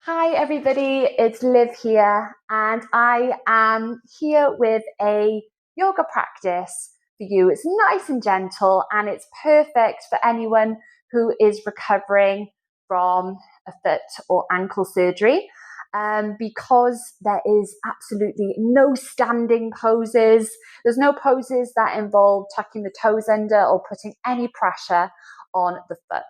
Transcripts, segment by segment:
Hi everybody, it's Liv here, and I am here with a yoga practice for you. It's nice and gentle, and it's perfect for anyone who is recovering from a foot or ankle surgery, because there is absolutely no standing poses. There's no poses that involve tucking the toes under or putting any pressure on the foot.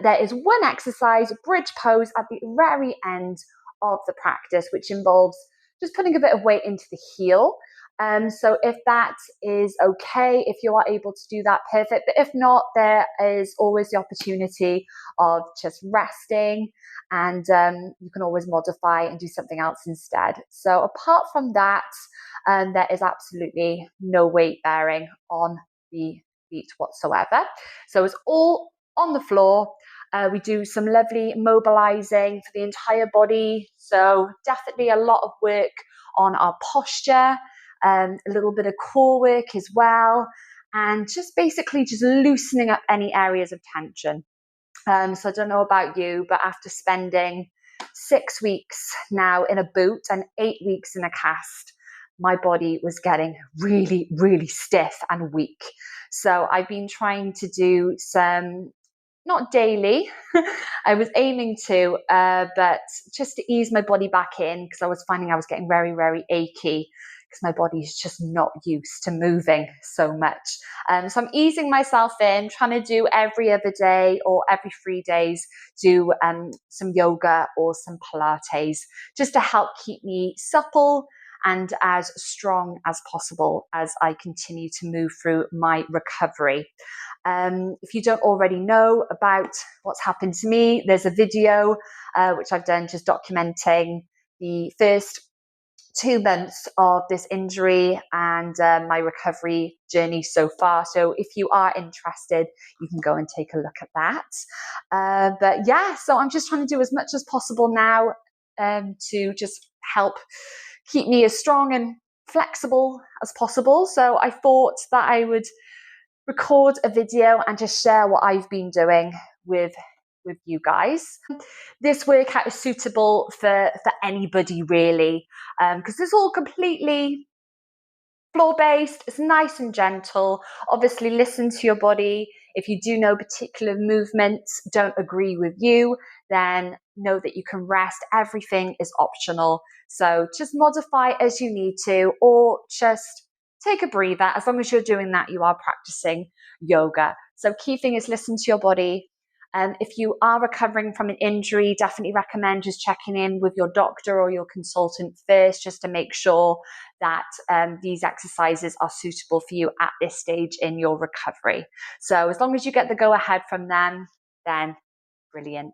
There is one exercise, bridge pose, at the very end of the practice, which involves just putting a bit of weight into the heel. So if that is okay, if you are able to do that, perfect. But if not, there is always the opportunity of just resting, and you can always modify and do something else instead. So apart from that, there is absolutely no weight bearing on the feet whatsoever. So it's all on the floor. We do some lovely mobilizing for the entire body. So definitely a lot of work on our posture, a little bit of core work as well, and just basically just loosening up any areas of tension. So I don't know about you, but after spending 6 weeks now in a boot and 8 weeks in a cast, my body was getting really, really stiff and weak. So I've been trying to do some, not daily, I was aiming to, but just to ease my body back in, because I was finding I was getting very, very achy because my body is just not used to moving so much. So I'm easing myself in, trying to do every other day or every 3 days, do some yoga or some Pilates, just to help keep me supple and as strong as possible as I continue to move through my recovery. If you don't already know about what's happened to me, there's a video which I've done just documenting the first 2 months of this injury and my recovery journey so far. So if you are interested, you can go and take a look at that. But yeah, so I'm just trying to do as much as possible now to just help keep me as strong and flexible as possible. So I thought that I would record a video and just share what I've been doing with you guys. This workout is suitable for anybody really, because it's all completely floor-based. It's nice and gentle. Obviously, listen to your body. If you do know particular movements don't agree with you, then know that you can rest. Everything is optional. So just modify as you need to, or just take a breather. As long as you're doing that, you are practicing yoga. So key thing is listen to your body. If you are recovering from an injury, definitely recommend just checking in with your doctor or your consultant first, just to make sure that these exercises are suitable for you at this stage in your recovery. So as long as you get the go ahead from them, then brilliant.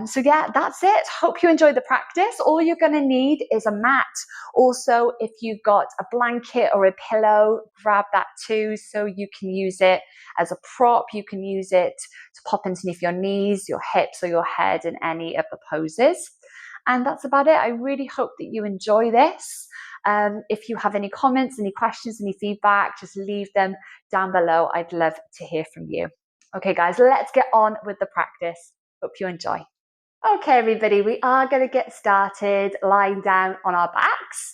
So yeah, that's it. Hope you enjoyed the practice. All you're going to need is a mat. Also, if you've got a blanket or a pillow, grab that too, so you can use it as a prop. You can use it to pop underneath your knees, your hips, or your head in any of the poses. And that's about it. I really hope that you enjoy this. If you have any comments, any questions, any feedback, just leave them down below. I'd love to hear from you. Okay, guys, let's get on with the practice. Hope you enjoy. Okay, everybody, we are going to get started lying down on our backs.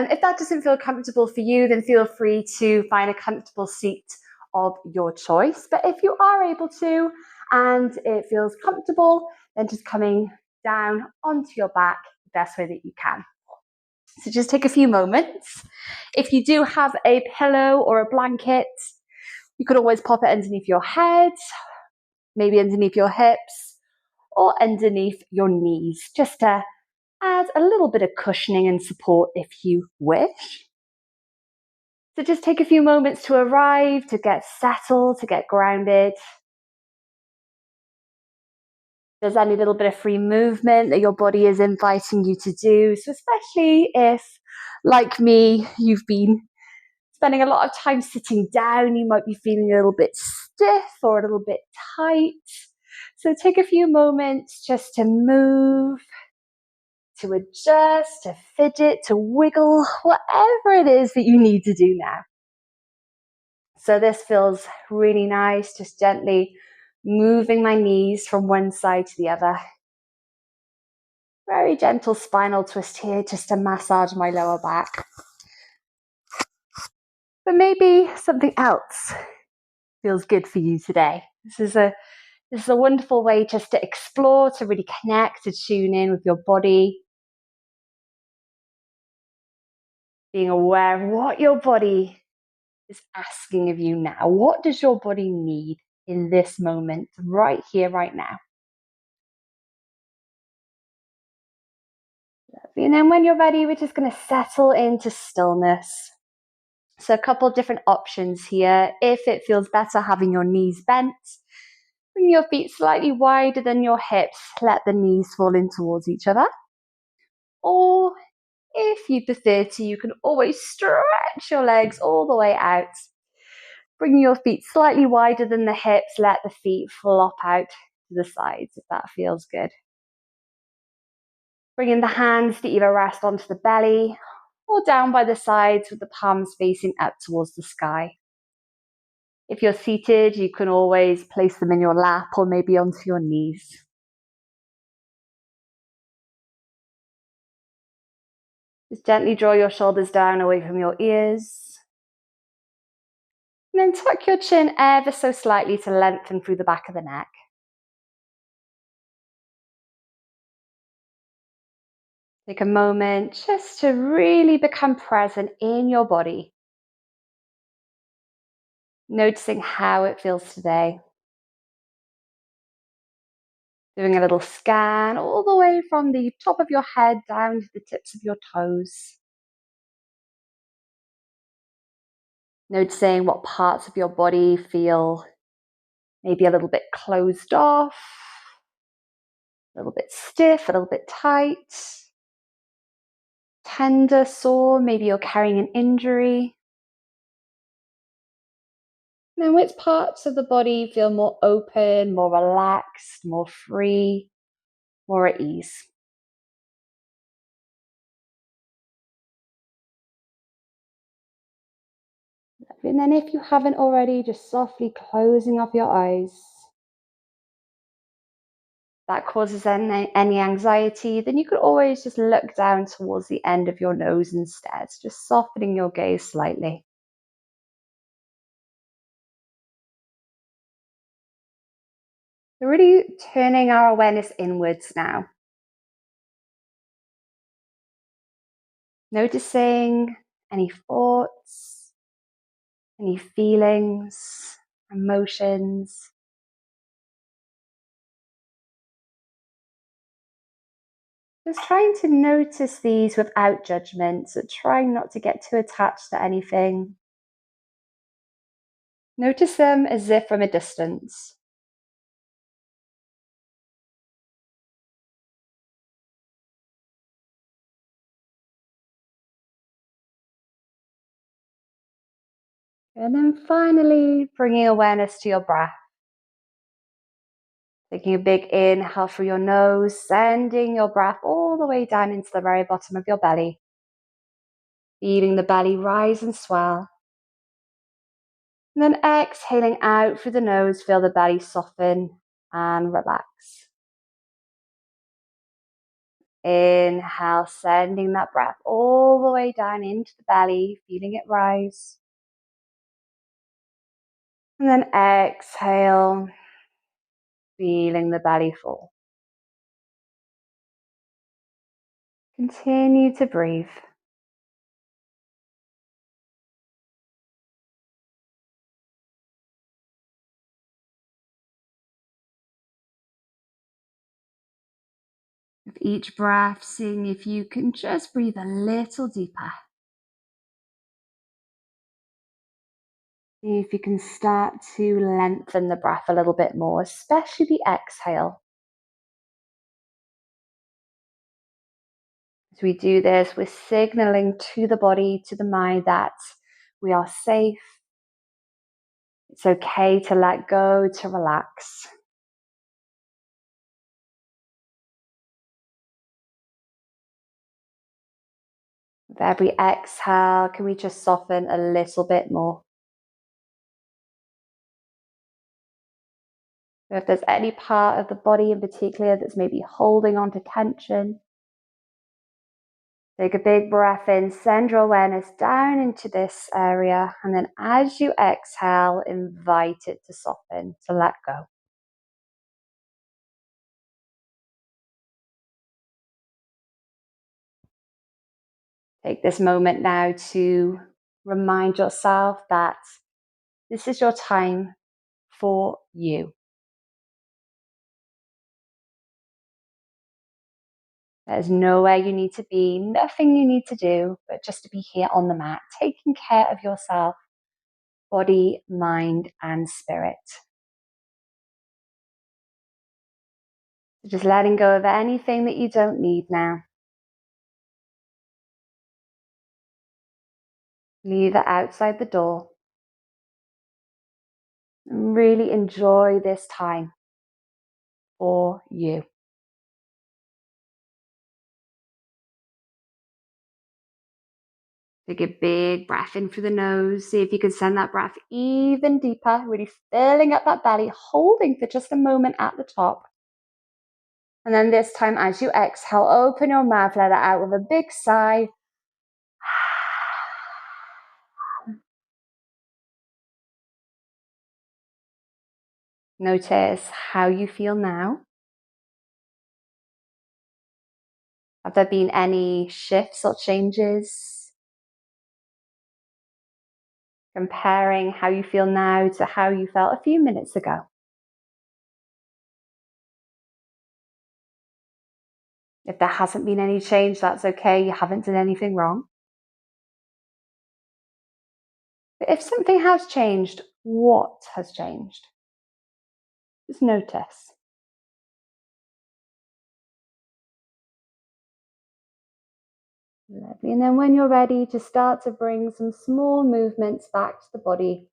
If that doesn't feel comfortable for you, then feel free to find a comfortable seat of your choice. But if you are able to and it feels comfortable, then just coming down onto your back the best way that you can. So just take a few moments. If you do have a pillow or a blanket, you could always pop it underneath your head, maybe underneath your hips, or underneath your knees, just to add a little bit of cushioning and support if you wish. So just take a few moments to arrive, to get settled, to get grounded. There's any little bit of free movement that your body is inviting you to do. So especially if, like me, you've been spending a lot of time sitting down, you might be feeling a little bit stiff or a little bit tight. So take a few moments just to move, to adjust, to fidget, to wiggle, whatever it is that you need to do now. So this feels really nice, just gently moving my knees from one side to the other. Very gentle spinal twist here just to massage my lower back. But maybe something else feels good for you today. This is a wonderful way just to explore, to really connect, to tune in with your body. Being aware of what your body is asking of you now. What does your body need in this moment, right here, right now? And then when you're ready, we're just going to settle into stillness. So a couple of different options here. If it feels better having your knees bent, bring your feet slightly wider than your hips. Let the knees fall in towards each other. Or if you prefer to, you can always stretch your legs all the way out. Bring your feet slightly wider than the hips. Let the feet flop out to the sides if that feels good. Bringing the hands to either rest onto the belly or down by the sides with the palms facing up towards the sky. If you're seated, you can always place them in your lap or maybe onto your knees. Just gently draw your shoulders down away from your ears. And then tuck your chin ever so slightly to lengthen through the back of the neck. Take a moment just to really become present in your body. Noticing how it feels today. Doing a little scan all the way from the top of your head down to the tips of your toes. Noticing what parts of your body feel maybe a little bit closed off, a little bit stiff, a little bit tight, tender, sore, maybe you're carrying an injury. Then which parts of the body feel more open, more relaxed, more free, more at ease? And then if you haven't already, just softly closing off your eyes. That causes any anxiety, then you could always just look down towards the end of your nose instead, just softening your gaze slightly. So really turning our awareness inwards now. Noticing any thoughts, any feelings, emotions. Just trying to notice these without judgment, so trying not to get too attached to anything. Notice them as if from a distance. And then finally, bringing awareness to your breath. Taking a big inhale through your nose, sending your breath all the way down into the very bottom of your belly. Feeling the belly rise and swell. And then exhaling out through the nose, feel the belly soften and relax. Inhale, sending that breath all the way down into the belly, feeling it rise. And then exhale, feeling the belly fall. Continue to breathe. With each breath, seeing if you can just breathe a little deeper. See if you can start to lengthen the breath a little bit more, especially the exhale. As we do this, we're signaling to the body, to the mind that we are safe. It's okay to let go, to relax. With every exhale, can we just soften a little bit more? So if there's any part of the body in particular that's maybe holding on to tension, Take a big breath in, send your awareness down into this area, and then as you exhale, invite it to soften, to let go. Take this moment now to remind yourself that this is your time for you. There's nowhere you need to be, nothing you need to do, but just to be here on the mat, taking care of yourself, body, mind, and spirit. So just letting go of anything that you don't need now. Leave it outside the door. And really enjoy this time for you. Take a big breath in through the nose. See if you can send that breath even deeper, really filling up that belly, holding for just a moment at the top. And then this time, as you exhale, open your mouth, let it out with a big sigh. Notice how you feel now. Have there been any shifts or changes? Comparing how you feel now to how you felt a few minutes ago. If there hasn't been any change, that's okay. You haven't done anything wrong. But if something has changed, what has changed? Just notice. Lovely. And then when you're ready, to start to bring some small movements back to the body.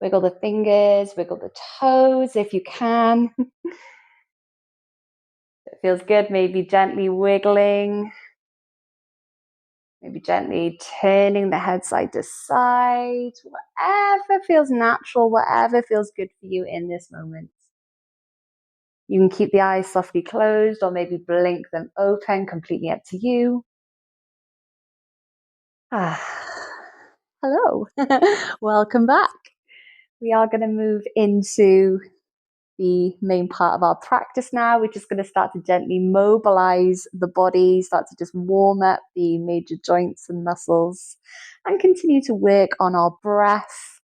Wiggle the fingers, wiggle the toes if you can. It feels good, maybe gently wiggling. Maybe gently turning the head side to side. Whatever feels natural, whatever feels good for you in this moment. You can keep the eyes softly closed or maybe blink them open, completely up to you. Hello, welcome back. We are going to move into the main part of our practice now. We're just going to start to gently mobilize the body, start to just warm up the major joints and muscles, and continue to work on our breath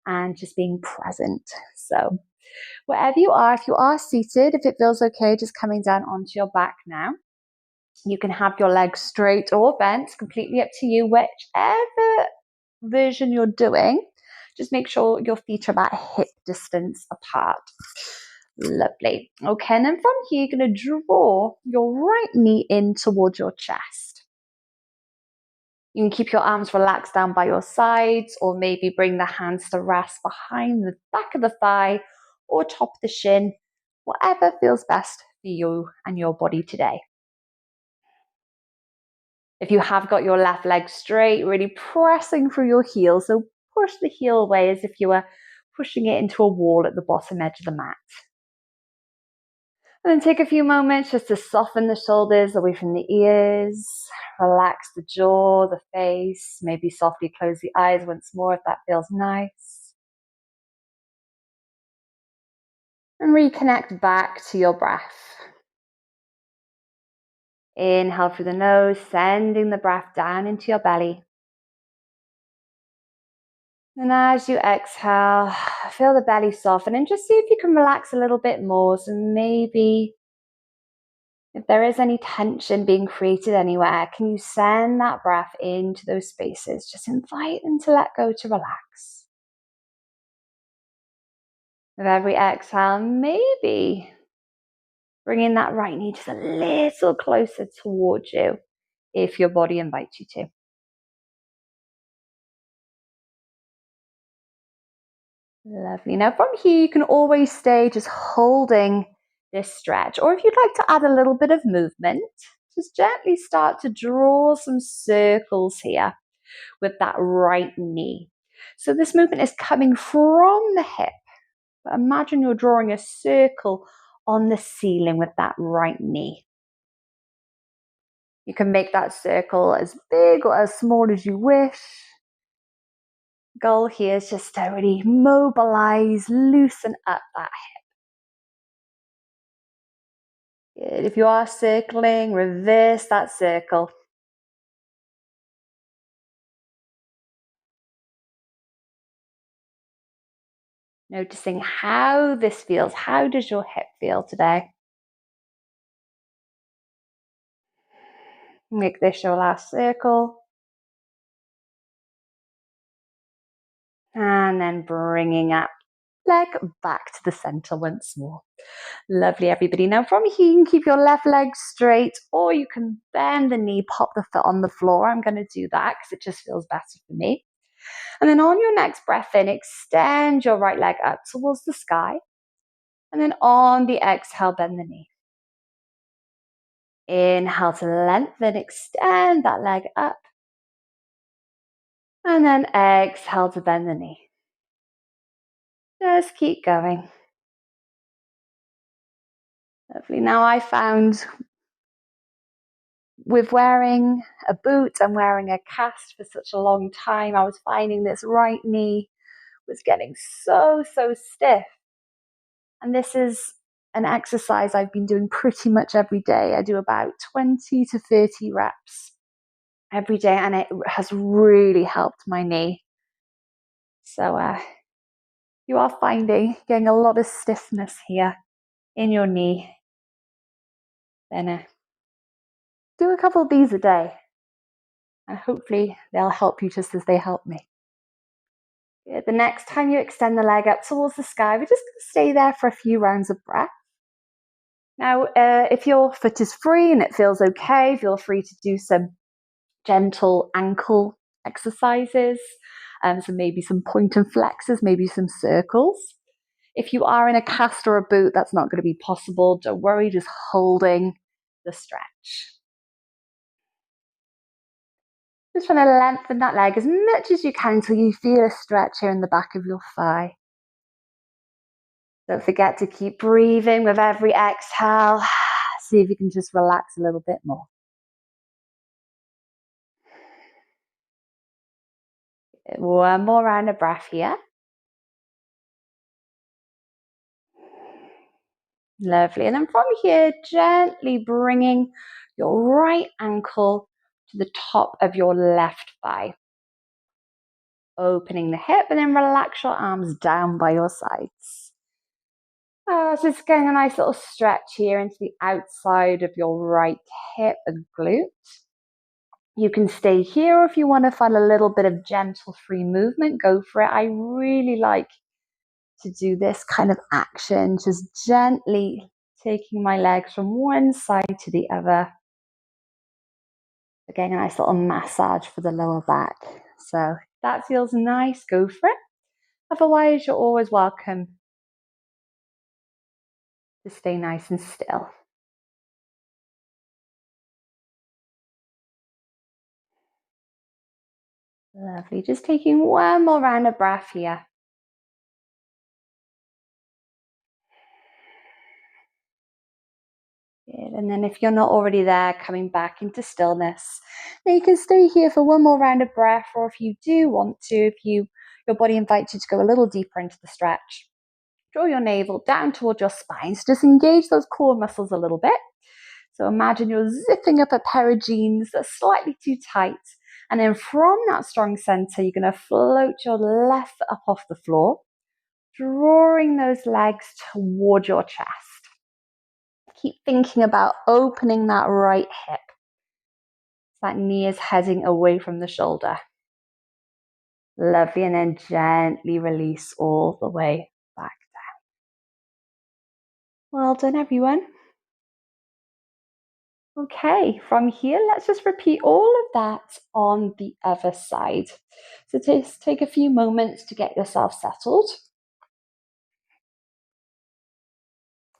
and just being present. So wherever you are, if you are seated, if it feels okay, just coming down onto your back now. You can have your legs straight or bent, completely up to you, whichever version you're doing. Just make sure your feet are about hip distance apart. Lovely. Okay, and then from here, you're going to draw your right knee in towards your chest. You can keep your arms relaxed down by your sides, or maybe bring the hands to rest behind the back of the thigh or top of the shin, whatever feels best for you and your body today. If you have got your left leg straight, really pressing through your heel, so push the heel away as if you were pushing it into a wall at the bottom edge of the mat. And then take a few moments just to soften the shoulders away from the ears, relax the jaw, the face, maybe softly close the eyes once more if that feels nice. And reconnect back to your breath. Inhale through the nose, sending the breath down into your belly. And as you exhale, feel the belly soften and just see if you can relax a little bit more. So maybe if there is any tension being created anywhere, can you send that breath into those spaces? Just invite them to let go, to relax. With every exhale, maybe bringing that right knee just a little closer towards you if your body invites you to. Lovely. Now from here, you can always stay just holding this stretch. Or if you'd like to add a little bit of movement, just gently start to draw some circles here with that right knee. So this movement is coming from the hip. But imagine you're drawing a circle on the ceiling with that right knee. You can make that circle as big or as small as you wish. Goal here is just to really mobilize, loosen up that hip. Good. If you are circling, reverse that circle. Noticing how this feels. How does your hip feel today? Make this your last circle. And then bringing up leg back to the center once more. Lovely, everybody. Now from here, you can keep your left leg straight, or you can bend the knee, pop the foot on the floor. I'm going to do that because it just feels better for me. And then on your next breath in, extend your right leg up towards the sky. And then on the exhale, bend the knee. Inhale to lengthen, extend that leg up. And then exhale to bend the knee. Just keep going. Lovely. Now I found with wearing a boot and wearing a cast for such a long time, I was finding this right knee was getting so stiff. And this is an exercise I've been doing pretty much every day. I do about 20 to 30 reps every day, and it has really helped my knee. So you are getting a lot of stiffness here in your knee. Then do a couple of these a day, and hopefully they'll help you just as they help me. Good. The next time you extend the leg up towards the sky, we're just going to stay there for a few rounds of breath. Now, if your foot is free and it feels okay, feel free to do some gentle ankle exercises, so maybe some point and flexes, maybe some circles. If you are in a cast or a boot, that's not going to be possible. Don't worry, just holding the stretch. Just trying to lengthen that leg as much as you can until you feel a stretch here in the back of your thigh. Don't forget to keep breathing with every exhale. See if you can just relax a little bit more. One more round of breath here. Lovely. And then from here, gently bringing your right ankle to the top of your left thigh. Opening the hip, and then relax your arms down by your sides. So just getting a nice little stretch here into the outside of your right hip and glute. You can stay here, or if you want to find a little bit of gentle free movement, go for it. I really like to do this kind of action, just gently taking my legs from one side to the other. Again, a nice little massage for the lower back. So if that feels nice, go for it. Otherwise, you're always welcome to stay nice and still. Lovely. Just taking one more round of breath here. Good. And then if you're not already there, coming back into stillness. Now you can stay here for one more round of breath, or if you do want to, if your body invites you to go a little deeper into the stretch, draw your navel down towards your spine. So just engage those core muscles a little bit. So imagine you're zipping up a pair of jeans that's slightly too tight. And then from that strong center, you're going to float your left foot up off the floor, drawing those legs toward your chest. Keep thinking about opening that right hip. That knee is heading away from the shoulder. Lovely. And then gently release all the way back down. Well done, everyone. Okay, from here, let's just repeat all of that on the other side. So just take a few moments to get yourself settled.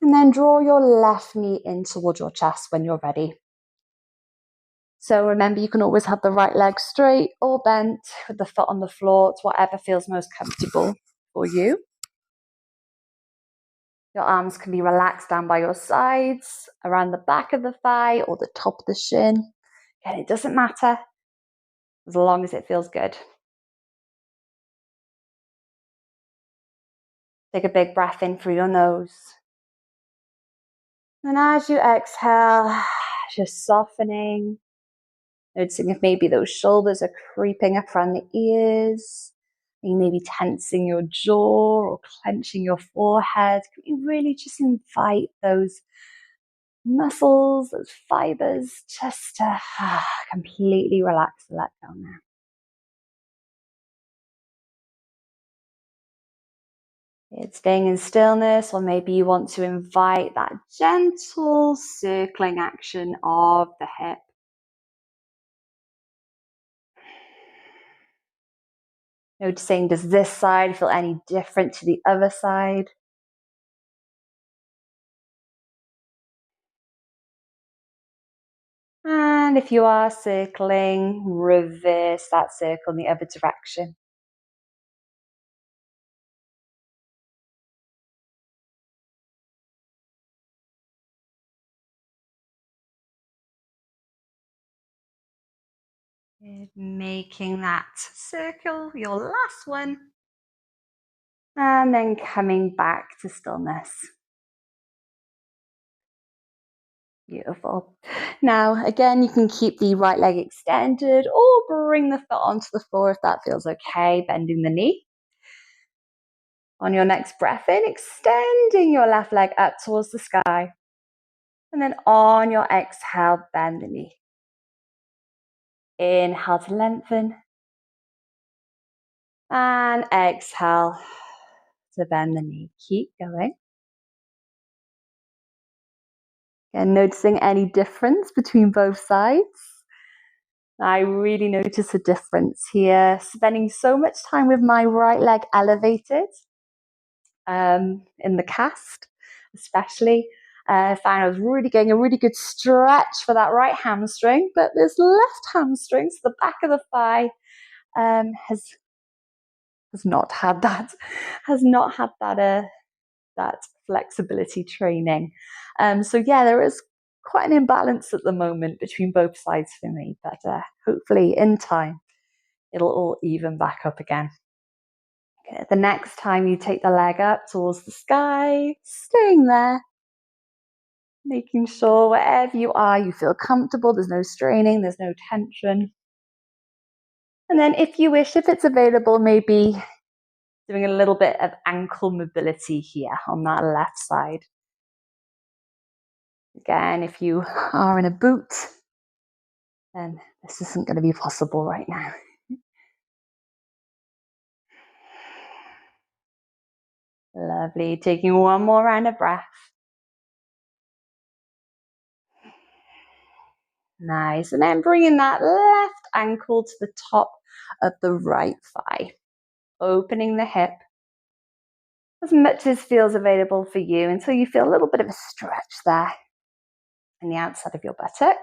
And then draw your left knee in towards your chest when you're ready. So remember, you can always have the right leg straight or bent with the foot on the floor. It's whatever feels most comfortable for you. Your arms can be relaxed down by your sides, around the back of the thigh or the top of the shin. And it doesn't matter as long as it feels good. Take a big breath in through your nose. And as you exhale, just softening, noticing if maybe those shoulders are creeping up around the ears. You may be tensing your jaw or clenching your forehead. You really just invite those muscles, those fibers, just to completely relax and let go now. It's staying in stillness, or maybe you want to invite that gentle circling action of the hip. Noticing, does this side feel any different to the other side? And if you are circling, reverse that circle in the other direction. Making that circle your last one. And then coming back to stillness. Beautiful. Now, again, you can keep the right leg extended or bring the foot onto the floor if that feels okay, bending the knee. On your next breath in, extending your left leg up towards the sky. And then on your exhale, bend the knee. Inhale to lengthen. And exhale to bend the knee. Keep going. And noticing any difference between both sides. I really notice a difference here. Spending so much time with my right leg elevated in the cast, especially. I found I was really getting a really good stretch for that right hamstring, but this left hamstring, so the back of the thigh, has not had that that flexibility training. So yeah, there is quite an imbalance at the moment between both sides for me, but hopefully in time it'll all even back up again. Okay, the next time you take the leg up towards the sky, staying there, making sure wherever you are, you feel comfortable, there's no straining, there's no tension. And then if you wish, if it's available, maybe doing a little bit of ankle mobility here on that left side. Again, if you are in a boot, then this isn't going to be possible right now. Lovely. Taking one more round of breath. Nice. And then bringing that left ankle to the top of the right thigh. Opening the hip as much as feels available for you until you feel a little bit of a stretch there in the outside of your buttock.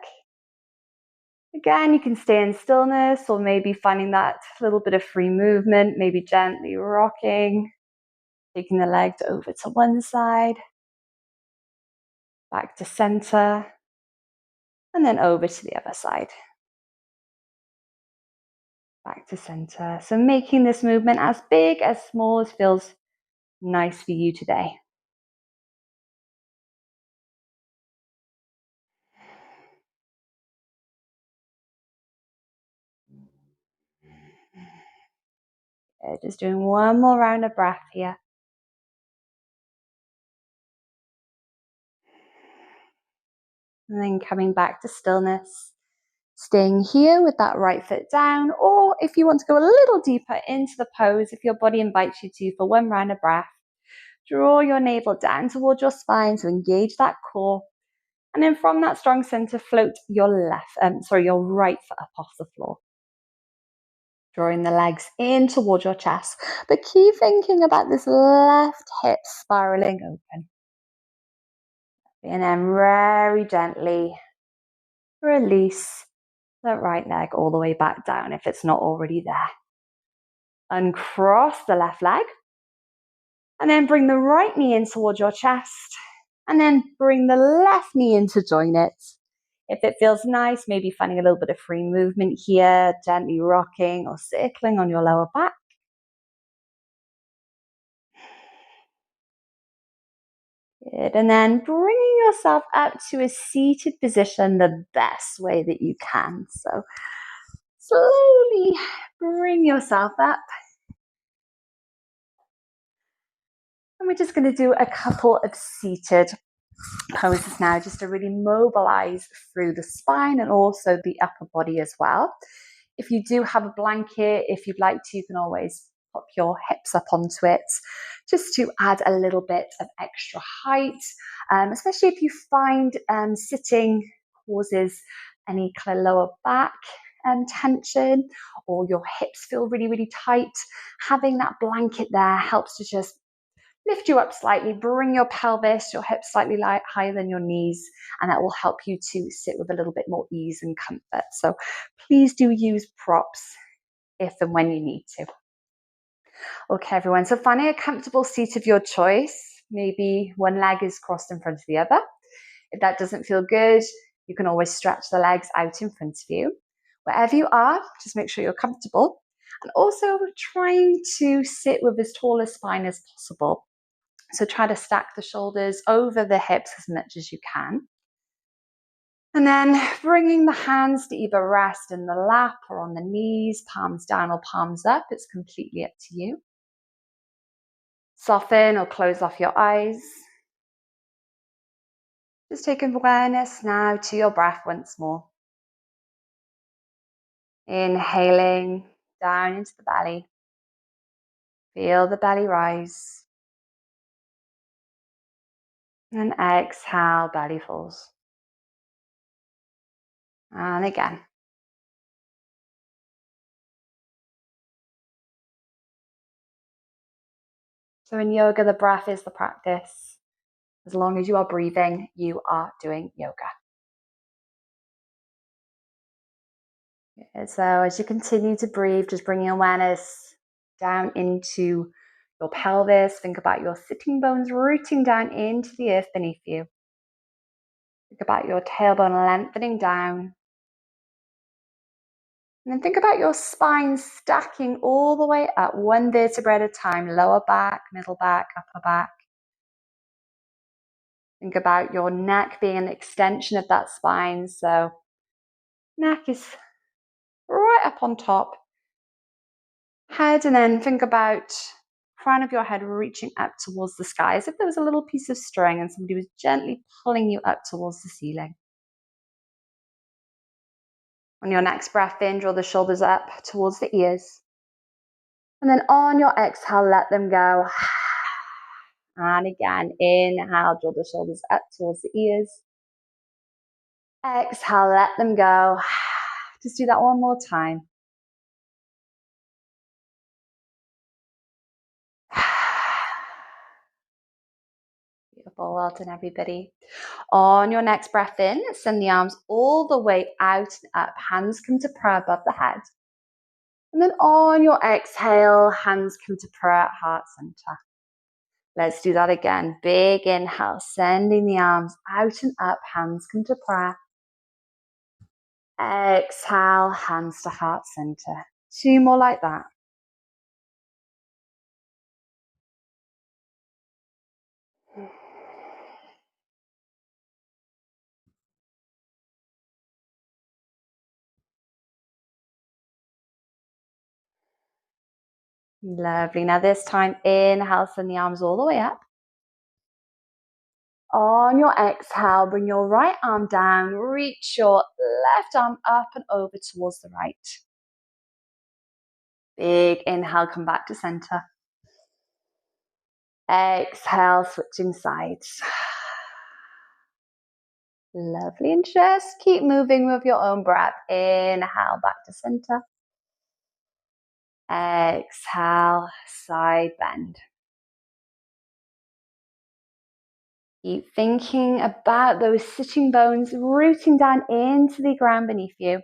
Again, you can stay in stillness or maybe finding that little bit of free movement, maybe gently rocking, taking the legs over to one side, back to center, and then over to the other side. Back to center. So making this movement as big, as small as feels nice for you today. Just doing one more round of breath here. And then coming back to stillness. Staying here with that right foot down, or if you want to go a little deeper into the pose, if your body invites you to for one round of breath, draw your navel down towards your spine to engage that core. And then from that strong center, float your your right foot up off the floor. Drawing the legs in towards your chest. But keep thinking about this left hip spiraling open. And then very gently release that right leg all the way back down if it's not already there. Uncross the left leg. And then bring the right knee in towards your chest. And then bring the left knee in to join it. If it feels nice, maybe finding a little bit of free movement here, gently rocking or circling on your lower back. Good. And then bringing yourself up to a seated position the best way that you can. So slowly bring yourself up. And we're just going to do a couple of seated poses now, just to really mobilize through the spine and also the upper body as well. If you do have a blanket, if you'd like to, you can always pop your hips up onto it just to add a little bit of extra height, especially if you find sitting causes any kind of lower back tension, or your hips feel really, really tight. Having that blanket there helps to just lift you up slightly, bring your pelvis, your hips slightly higher than your knees, and that will help you to sit with a little bit more ease and comfort. So please do use props if and when you need to. Okay, everyone, so finding a comfortable seat of your choice. Maybe one leg is crossed in front of the other. If that doesn't feel good, you can always stretch the legs out in front of you. Wherever you are, just make sure you're comfortable. And also trying to sit with as tall a spine as possible. So try to stack the shoulders over the hips as much as you can. And then bringing the hands to either rest in the lap or on the knees, palms down or palms up. It's completely up to you. Soften or close off your eyes. Just take awareness now to your breath once more. Inhaling down into the belly. Feel the belly rise. And exhale, belly falls. And again. So in yoga, the breath is the practice. As long as you are breathing, you are doing yoga. So as you continue to breathe, just bringing awareness down into your pelvis. Think about your sitting bones rooting down into the earth beneath you. Think about your tailbone lengthening down. And then think about your spine stacking all the way up, one vertebra at a time, lower back, middle back, upper back. Think about your neck being an extension of that spine. So neck is right up on top. Head, and then think about crown of your head reaching up towards the sky, as if there was a little piece of string and somebody was gently pulling you up towards the ceiling. On your next breath in, draw the shoulders up towards the ears. And then on your exhale, let them go. And again, inhale, draw the shoulders up towards the ears. Exhale, let them go. Just do that one more time. Beautiful, well done everybody. On your next breath in, send the arms all the way out and up. Hands come to prayer above the head. And then on your exhale, hands come to prayer at heart center. Let's do that again. Big inhale, sending the arms out and up. Hands come to prayer. Exhale, hands to heart center. Two more like that. Lovely. Now this time, inhale, send the arms all the way up. On your exhale, bring your right arm down, reach your left arm up and over towards the right. Big inhale, come back to center. Exhale, switching sides. Lovely, and just keep moving with your own breath. Inhale, back to center. Exhale, side bend. Keep thinking about those sitting bones rooting down into the ground beneath you.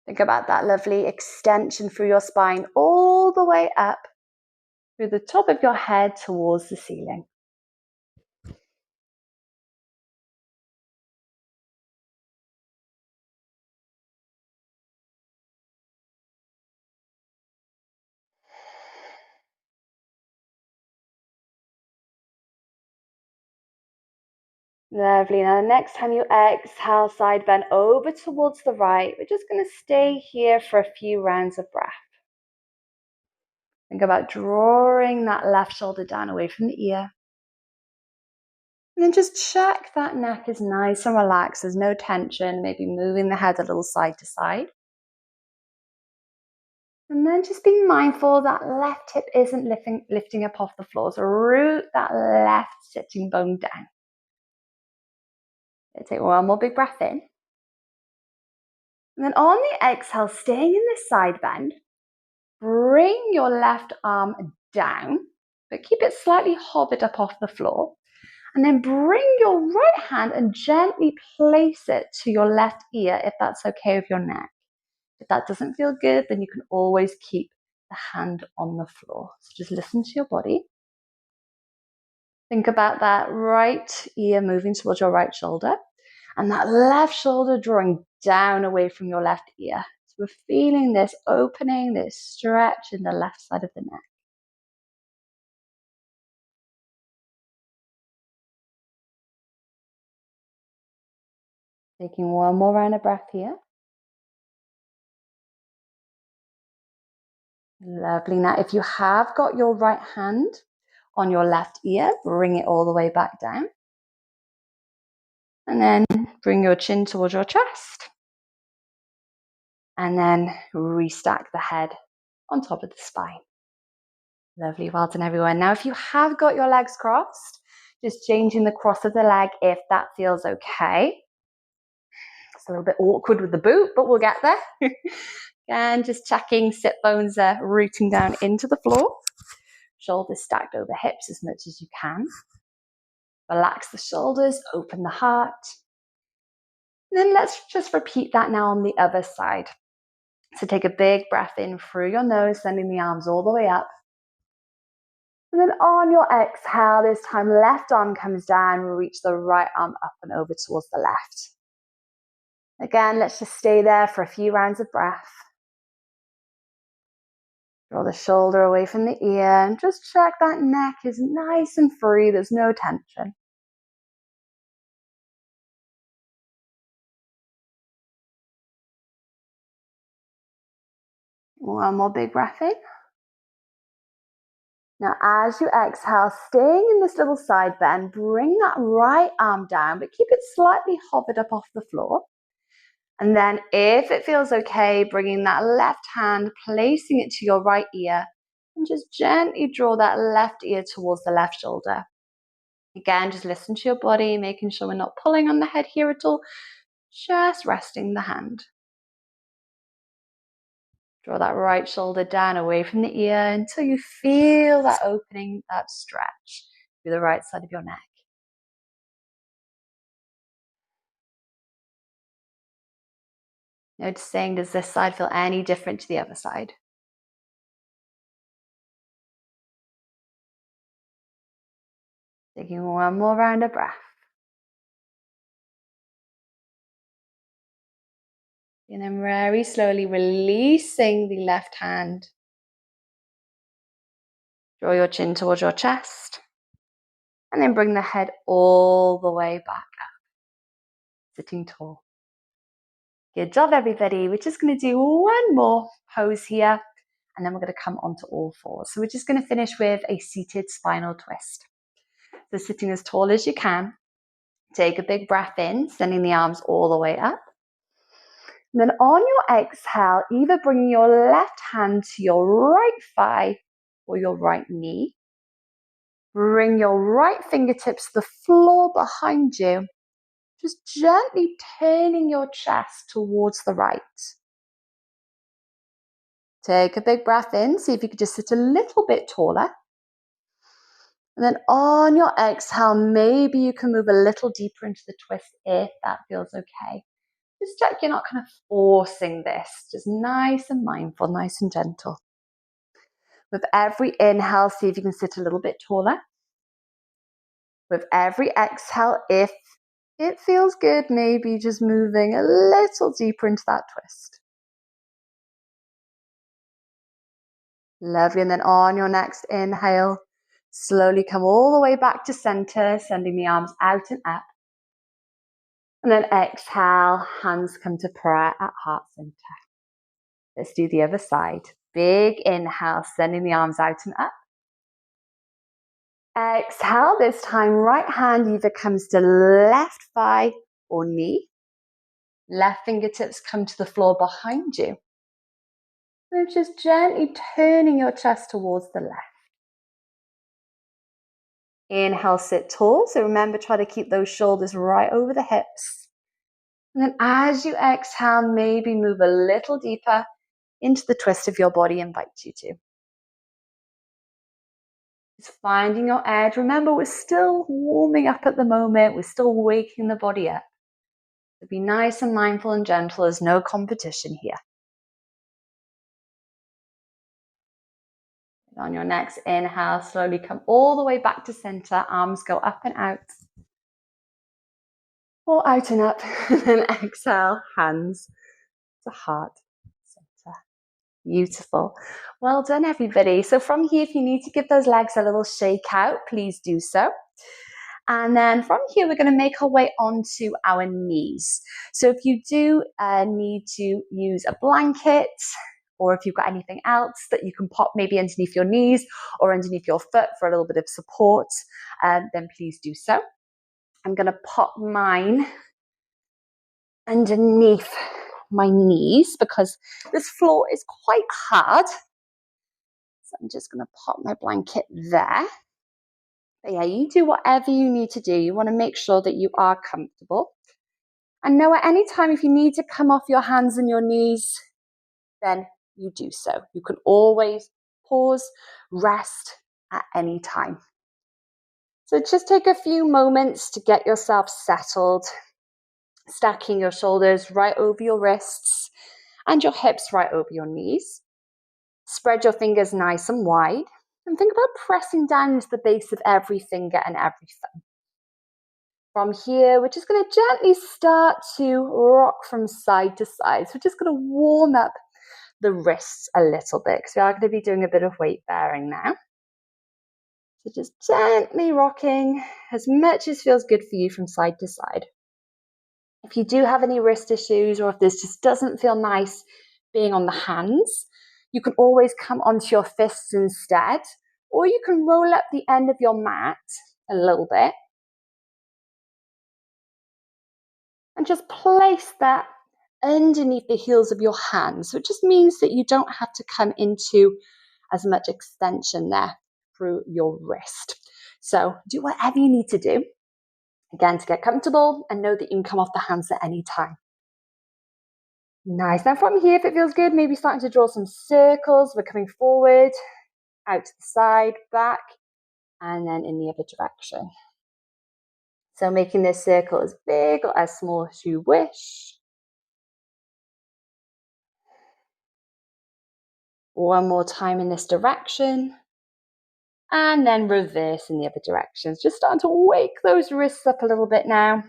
Think about that lovely extension through your spine all the way up through the top of your head towards the ceiling. Lovely. Now, the next time you exhale, side bend over towards the right. We're just going to stay here for a few rounds of breath. Think about drawing that left shoulder down away from the ear. And then just check that neck is nice and relaxed. There's no tension, maybe moving the head a little side to side. And then just be mindful that left hip isn't lifting up off the floor. So root that left sitting bone down. Take one more big breath in. And then on the exhale, staying in this side bend, bring your left arm down, but keep it slightly hovered up off the floor. And then bring your right hand and gently place it to your left ear if that's okay with your neck. If that doesn't feel good, then you can always keep the hand on the floor. So just listen to your body. Think about that right ear moving towards your right shoulder and that left shoulder drawing down away from your left ear. So we're feeling this opening, this stretch in the left side of the neck. Taking one more round of breath here. Lovely. Now, if you have got your right hand on your left ear, bring it all the way back down. And then bring your chin towards your chest. And then restack the head on top of the spine. Lovely. Well done, everyone. Now, if you have got your legs crossed, just changing the cross of the leg if that feels okay. It's a little bit awkward with the boot, but we'll get there. And just checking sit bones are rooting down into the floor. Shoulders stacked over hips as much as you can. Relax the shoulders, open the heart. And then let's just repeat that now on the other side. So take a big breath in through your nose, sending the arms all the way up. And then on your exhale, this time left arm comes down, reach the right arm up and over towards the left. Again, let's just stay there for a few rounds of breath. Draw the shoulder away from the ear and just check that neck is nice and free, there's no tension. One more big breath in. Now, as you exhale, staying in this little side bend, bring that right arm down, but keep it slightly hovered up off the floor. And then if it feels okay, bringing that left hand, placing it to your right ear, and just gently draw that left ear towards the left shoulder. Again, just listen to your body, making sure we're not pulling on the head here at all, just resting the hand. Draw that right shoulder down away from the ear until you feel that opening, that stretch through the right side of your neck. Noticing, does this side feel any different to the other side? Taking one more round of breath. And then very slowly releasing the left hand. Draw your chin towards your chest. And then bring the head all the way back up. Sitting tall. Good job, everybody. We're just going to do one more pose here. And then we're going to come onto all fours. So we're just going to finish with a seated spinal twist. So sitting as tall as you can. Take a big breath in, sending the arms all the way up. And then on your exhale, either bringing your left hand to your right thigh or your right knee. Bring your right fingertips to the floor behind you. Just gently turning your chest towards the right. Take a big breath in. See if you could just sit a little bit taller. And then on your exhale, maybe you can move a little deeper into the twist if that feels okay. Just check you're not kind of forcing this. Just nice and mindful, nice and gentle. With every inhale, see if you can sit a little bit taller. With every exhale, if it feels good, maybe just moving a little deeper into that twist. Lovely. And then on your next inhale, slowly come all the way back to center, sending the arms out and up. And then exhale, hands come to prayer at heart center. Let's do the other side. Big inhale, sending the arms out and up. Exhale, this time right hand either comes to left thigh or knee. Left fingertips come to the floor behind you. And just gently turning your chest towards the left. Inhale, sit tall. So remember, try to keep those shoulders right over the hips. And then as you exhale, maybe move a little deeper into the twist of your body invites you to. Just finding your edge. Remember, we're still warming up at the moment. We're still waking the body up. So be nice and mindful and gentle. There's no competition here. And on your next inhale, slowly come all the way back to center. Arms go up and out. Or out and up. And then exhale, hands to heart center. Beautiful. Well done, everybody. So from here, if you need to give those legs a little shake out, please do so. And then from here, we're going to make our way onto our knees. So if you do need to use a blanket, or if you've got anything else that you can pop maybe underneath your knees or underneath your foot for a little bit of support, then please do so. I'm going to pop mine underneath my knees because this floor is quite hard. So I'm just going to pop my blanket there. But yeah, you do whatever you need to do. You want to make sure that you are comfortable. And know at any time if you need to come off your hands and your knees, then you do so. You can always pause, rest at any time. So just take a few moments to get yourself settled, stacking your shoulders right over your wrists and your hips right over your knees. Spread your fingers nice and wide and think about pressing down into the base of every finger and every thumb. From here, we're just going to gently start to rock from side to side. So we're just going to warm up the wrists a little bit because we are going to be doing a bit of weight bearing now. So just gently rocking as much as feels good for you from side to side. If you do have any wrist issues or if this just doesn't feel nice being on the hands, you can always come onto your fists instead, or you can roll up the end of your mat a little bit and just place that underneath the heels of your hands. So it just means that you don't have to come into as much extension there through your wrist. So do whatever you need to do, again, to get comfortable and know that you can come off the hands at any time. Nice. Now from here, if it feels good, maybe starting to draw some circles. We're coming forward, out to the side, back, and then in the other direction. So making this circle as big or as small as you wish. One more time in this direction. And then reverse in the other directions. Just starting to wake those wrists up a little bit now.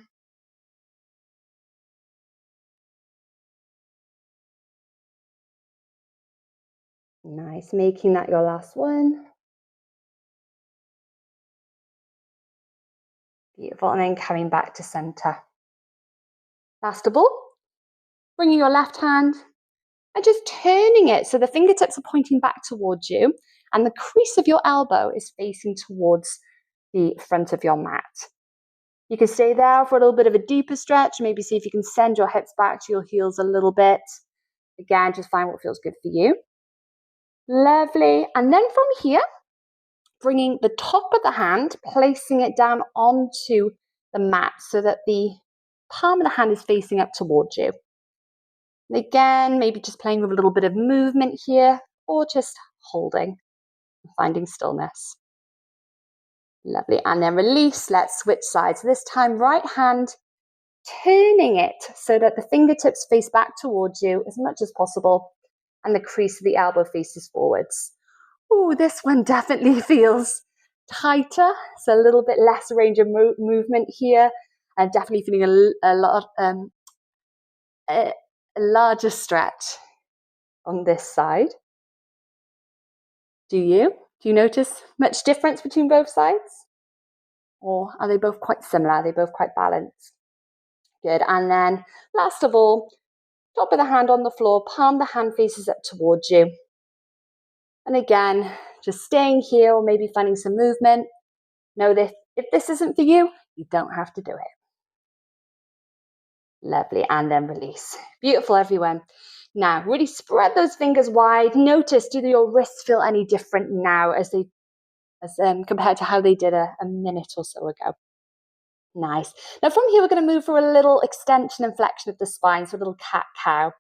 Nice, making that your last one. Beautiful, and then coming back to center. Last of all, bringing your left hand and just turning it so the fingertips are pointing back towards you and the crease of your elbow is facing towards the front of your mat. You can stay there for a little bit of a deeper stretch, maybe see if you can send your hips back to your heels a little bit. Again, just find what feels good for you. Lovely. And then from here, bringing the top of the hand, placing it down onto the mat so that the palm of the hand is facing up towards you. And again, maybe just playing with a little bit of movement here or just holding and finding stillness. Lovely. And then release. Let's switch sides. This time, right hand, turning it so that the fingertips face back towards you as much as possible and the crease of the elbow faces forwards. Oh, this one definitely feels tighter. So a little bit less range of movement here. And definitely feeling a larger stretch on this side. Do you notice much difference between both sides? Or are they both quite similar? Are they both quite balanced? Good. And then last of all, top of the hand on the floor, palm the hand faces up towards you. And again, just staying here or maybe finding some movement. Know that if this isn't for you, you don't have to do it. Lovely. And then release. Beautiful, everyone. Now, really spread those fingers wide. Notice, do your wrists feel any different now as compared to how they did a minute or so ago? Nice. Now from here, we're going to move through a little extension and flexion of the spine, so a little cat-cow.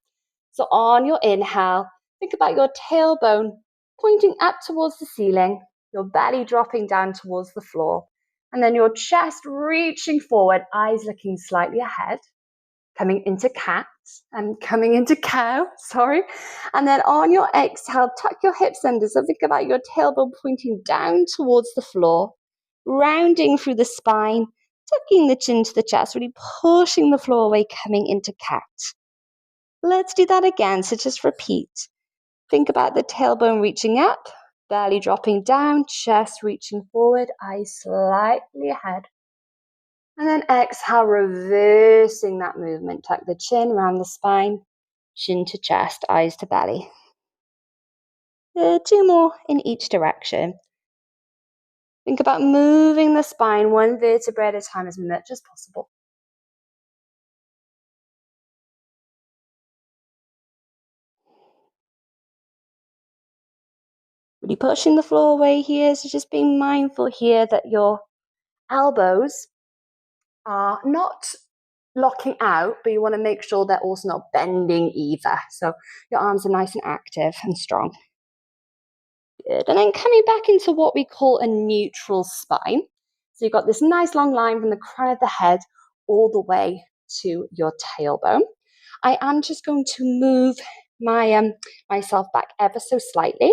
So on your inhale, think about your tailbone pointing up towards the ceiling, your belly dropping down towards the floor, and then your chest reaching forward, eyes looking slightly ahead, coming into cat and coming into cow, sorry. And then on your exhale, tuck your hips under. So think about your tailbone pointing down towards the floor, rounding through the spine, tucking the chin to the chest, really pushing the floor away, coming into cat. Let's do that again. So just repeat. Think about the tailbone reaching up, belly dropping down, chest reaching forward, eyes slightly ahead. And then exhale, reversing that movement. Tuck the chin around the spine, chin to chest, eyes to belly. 2 more in each direction. Think about moving the spine one vertebrae at a time as much as possible. Really pushing the floor away here, so just being mindful here that your elbows are not locking out, but you want to make sure they're also not bending either. So your arms are nice and active and strong. Good. And then coming back into what we call a neutral spine. So you've got this nice long line from the crown of the head all the way to your tailbone. I am just going to move myself back ever so slightly.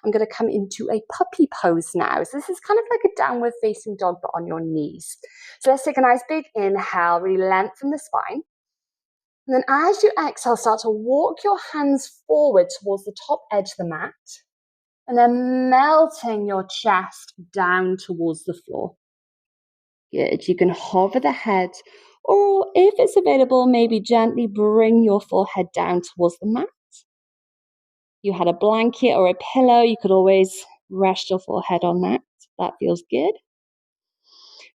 I'm going to come into a puppy pose now. So this is kind of like a downward facing dog, but on your knees. So let's take a nice big inhale, really lengthen the spine. And then as you exhale, start to walk your hands forward towards the top edge of the mat. And then melting your chest down towards the floor. Good. You can hover the head, or if it's available, maybe gently bring your forehead down towards the mat. You had a blanket or a pillow, you could always rest your forehead on that. That feels good.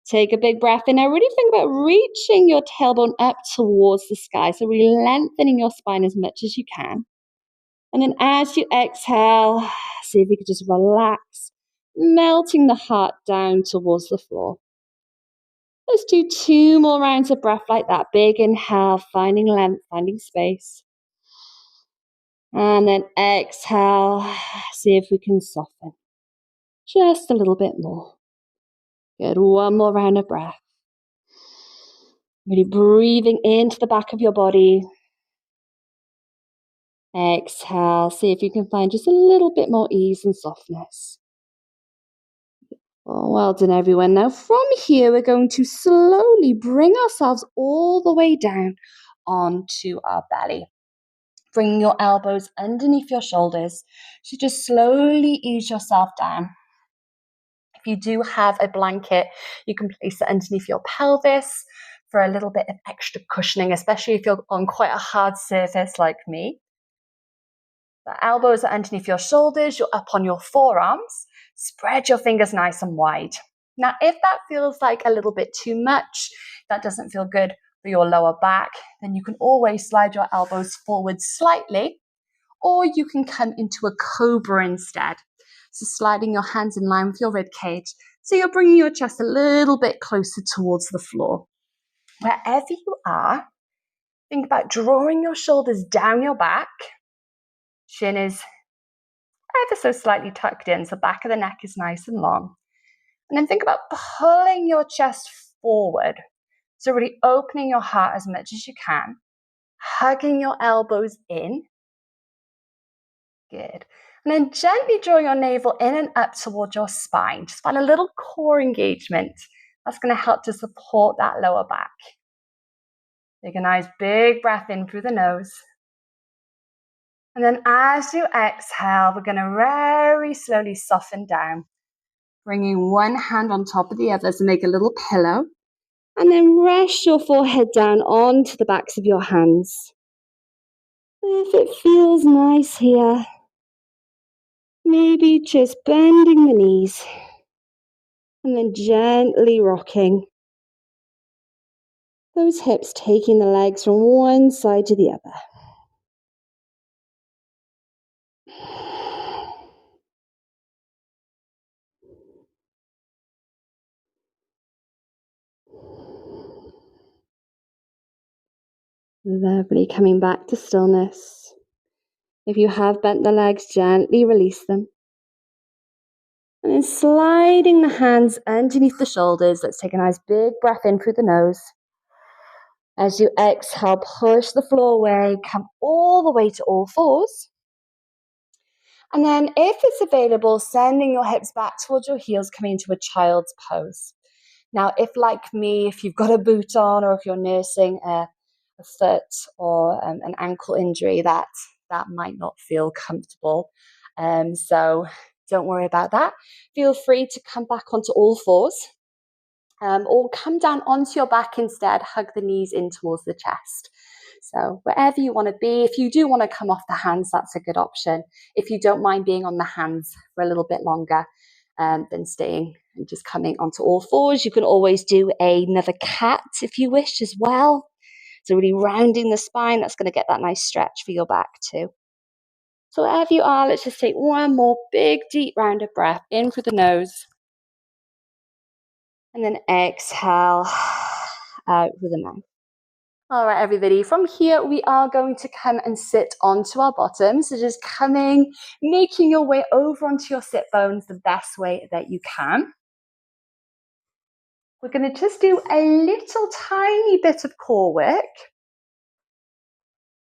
Take a big breath in. Now really think about reaching your tailbone up towards the sky. So really lengthening your spine as much as you can. And then as you exhale, see if you could just relax, melting the heart down towards the floor. Let's do 2 more rounds of breath like that. Big inhale, finding length, finding space. And then exhale, see if we can soften just a little bit more. Good. 1 more round of breath. Really breathing into the back of your body. Exhale, see if you can find just a little bit more ease and softness. Oh, well done, everyone. Now from here, we're going to slowly bring ourselves all the way down onto our belly. Bring your elbows underneath your shoulders. So just slowly ease yourself down. If you do have a blanket, you can place it underneath your pelvis for a little bit of extra cushioning, especially if you're on quite a hard surface like me. The elbows are underneath your shoulders, you're up on your forearms. Spread your fingers nice and wide. Now, if that feels like a little bit too much, that doesn't feel good for your lower back, then you can always slide your elbows forward slightly, or you can come into a cobra instead. So sliding your hands in line with your rib cage. So you're bringing your chest a little bit closer towards the floor. Wherever you are, think about drawing your shoulders down your back. Chin is ever so slightly tucked in, so back of the neck is nice and long. And then think about pulling your chest forward. So really opening your heart as much as you can, hugging your elbows in. Good. And then gently draw your navel in and up towards your spine. Just find a little core engagement. That's going to help to support that lower back. Take a nice big breath in through the nose. And then as you exhale, we're going to very slowly soften down. Bringing one hand on top of the other to make a little pillow. And then rest your forehead down onto the backs of your hands. If it feels nice here, maybe just bending the knees and then gently rocking those hips, taking the legs from one side to the other. Lovely, coming back to stillness. If you have bent the legs, gently release them. And then sliding the hands underneath the shoulders. Let's take a nice big breath in through the nose. As you exhale, push the floor away, come all the way to all fours. And then if it's available, sending your hips back towards your heels, coming into a child's pose. Now, if like me, if you've got a boot on or if you're nursing a foot or an ankle injury, that might not feel comfortable. So don't worry about that. Feel free to come back onto all fours or come down onto your back instead, hug the knees in towards the chest. So wherever you want to be, if you do want to come off the hands, that's a good option. If you don't mind being on the hands for a little bit longer, than staying and just coming onto all fours. You can always do another cat if you wish as well. So really rounding the spine, that's going to get that nice stretch for your back too. So wherever you are, let's just take one more big, deep, rounded breath in through the nose. And then exhale out through the mouth. All right, everybody, from here, we are going to come and sit onto our bottom. So just coming, making your way over onto your sit bones the best way that you can. We're going to just do a little tiny bit of core work.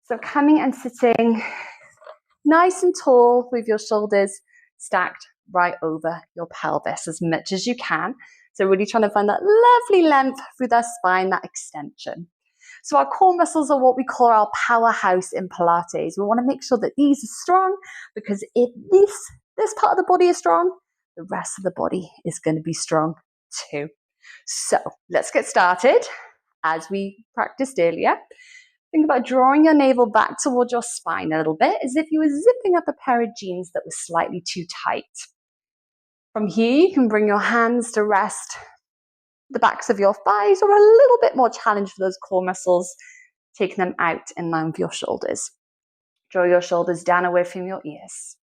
So coming and sitting nice and tall with your shoulders stacked right over your pelvis as much as you can. So really trying to find that lovely length through the spine, that extension. So our core muscles are what we call our powerhouse in Pilates. We want to make sure that these are strong because if this part of the body is strong, the rest of the body is going to be strong too. So let's get started. As we practiced earlier, think about drawing your navel back towards your spine a little bit, as if you were zipping up a pair of jeans that was slightly too tight. From here, you can bring your hands to rest the backs of your thighs, or a little bit more challenge for those core muscles, taking them out in line with your shoulders. Draw your shoulders down away from your ears.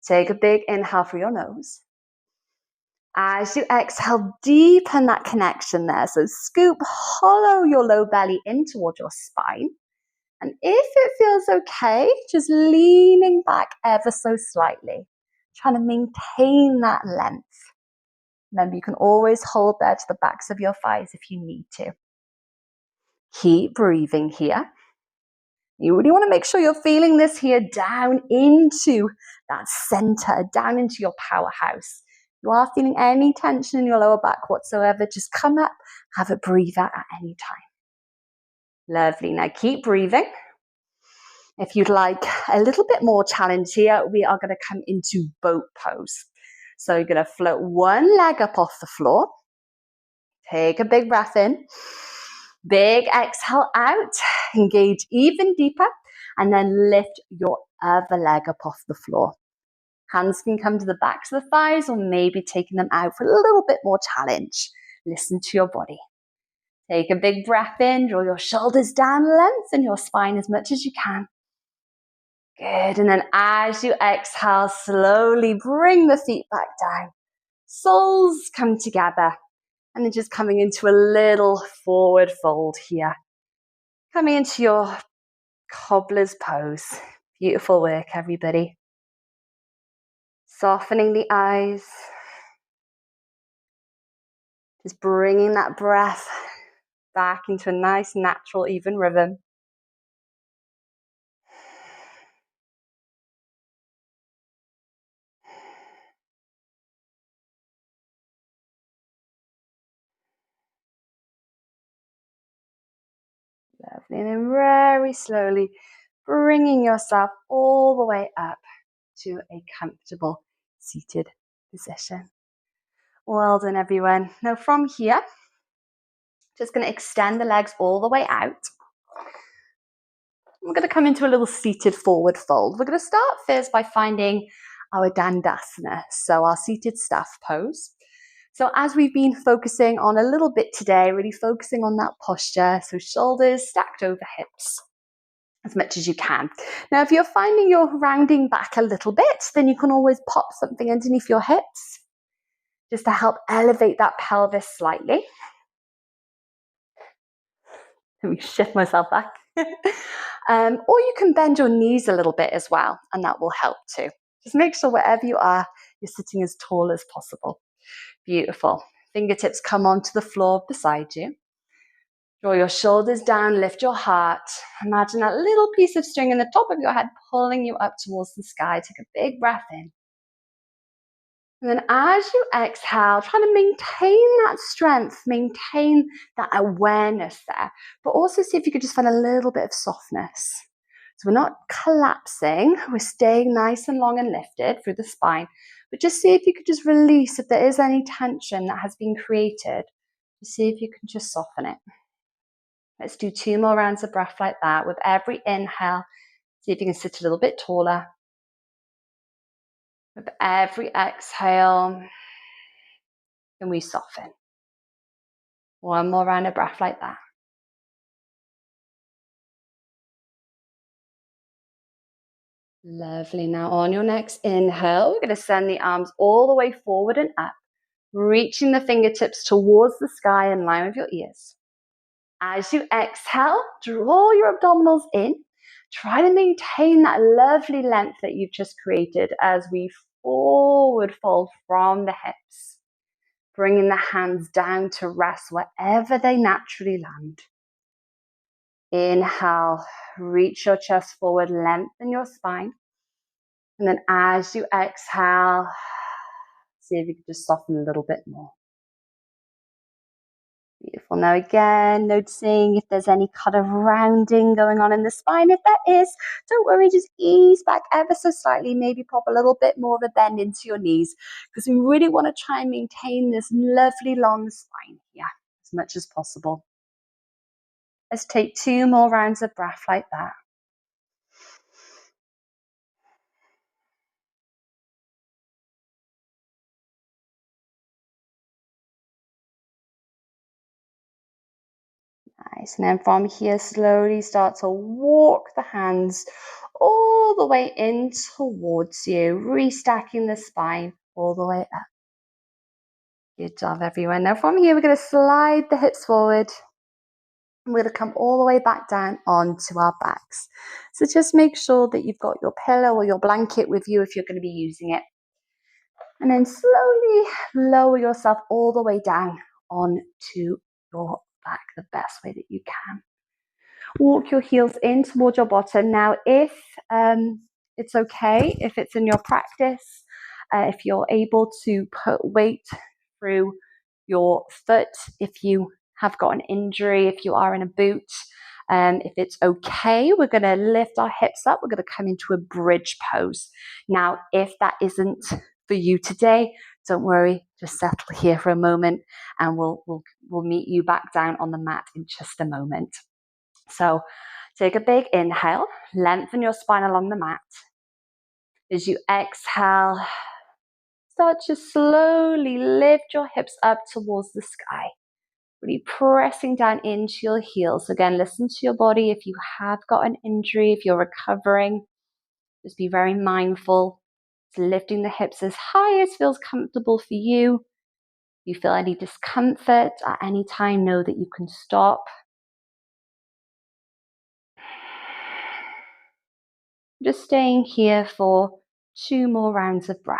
Take a big inhale through your nose. As you exhale, deepen that connection there. So scoop, hollow your low belly in towards your spine. And if it feels okay, just leaning back ever so slightly, trying to maintain that length. Remember, you can always hold there to the backs of your thighs if you need to. Keep breathing here. You really want to make sure you're feeling this here down into that center, down into your powerhouse. If you are feeling any tension in your lower back whatsoever, just come up, have a breather at any time. Lovely. Now keep breathing. If you'd like a little bit more challenge here, we are going to come into boat pose. So you're going to float one leg up off the floor. Take a big breath in. Big exhale out. Engage even deeper. And then lift your other leg up off the floor. Hands can come to the backs of the thighs or maybe taking them out for a little bit more challenge. Listen to your body. Take a big breath in. Draw your shoulders down, lengthen your spine as much as you can. Good. And then as you exhale, slowly bring the feet back down. Soles come together. And then just coming into a little forward fold here. Coming into your cobbler's pose. Beautiful work, everybody. Softening the eyes. Just bringing that breath back into a nice, natural, even rhythm. Lovely. And then very slowly bringing yourself all the way up to a comfortable seated position. Well done, everyone. Now from here, Just going to extend the legs all the way out. We're going to come into a little seated forward fold. We're going to start first by finding our Dandasana, so our seated staff pose. So as we've been focusing on a little bit today, really focusing on that posture, so shoulders stacked over hips as much as you can. Now, if you're finding you're rounding back a little bit, then you can always pop something underneath your hips just to help elevate that pelvis slightly. Let me shift myself back. Or you can bend your knees a little bit as well, and that will help too. Just make sure wherever you are, you're sitting as tall as possible. Beautiful. Fingertips come onto the floor beside you. Draw your shoulders down, lift your heart. Imagine that little piece of string in the top of your head pulling you up towards the sky. Take a big breath in. And then as you exhale, try to maintain that strength, maintain that awareness there, but also see if you could just find a little bit of softness. So we're not collapsing, we're staying nice and long and lifted through the spine, but just see if you could just release if there is any tension that has been created. Just see if you can just soften it. Let's do 2 more rounds of breath like that. With every inhale, see if you can sit a little bit taller. With every exhale, and we soften. 1 more round of breath like that. Lovely. Now on your next inhale, we're going to send the arms all the way forward and up, reaching the fingertips towards the sky in line with your ears. As you exhale, draw your abdominals in. Try to maintain that lovely length that you've just created as we forward fold from the hips, bringing the hands down to rest wherever they naturally land. Inhale, reach your chest forward, lengthen your spine. And then as you exhale, see if you can just soften a little bit more. Beautiful. Now again, noticing if there's any kind of rounding going on in the spine. If there is, don't worry, just ease back ever so slightly. Maybe pop a little bit more of a bend into your knees, because we really want to try and maintain this lovely long spine here as much as possible. Let's take 2 more rounds of breath like that. Nice. And then from here, slowly start to walk the hands all the way in towards you, restacking the spine all the way up. Good job, everyone. Now from here, we're going to slide the hips forward. And we're going to come all the way back down onto our backs. So just make sure that you've got your pillow or your blanket with you if you're going to be using it. And then slowly lower yourself all the way down onto your back the best way that you can. Walk your heels in towards your bottom. Now, if it's okay, if it's in your practice, if you're able to put weight through your foot, if you have got an injury, if you are in a boot, if it's okay, we're going to lift our hips up. We're going to come into a bridge pose. Now, if that isn't for you today, don't worry, just settle here for a moment and we'll meet you back down on the mat in just a moment. So take a big inhale, lengthen your spine along the mat. As you exhale, start to slowly lift your hips up towards the sky, really pressing down into your heels. Again, listen to your body. If you have got an injury, if you're recovering, just be very mindful. Lifting the hips as high as feels comfortable for you. If you feel any discomfort at any time, know that you can stop. Just staying here for 2 more rounds of breath.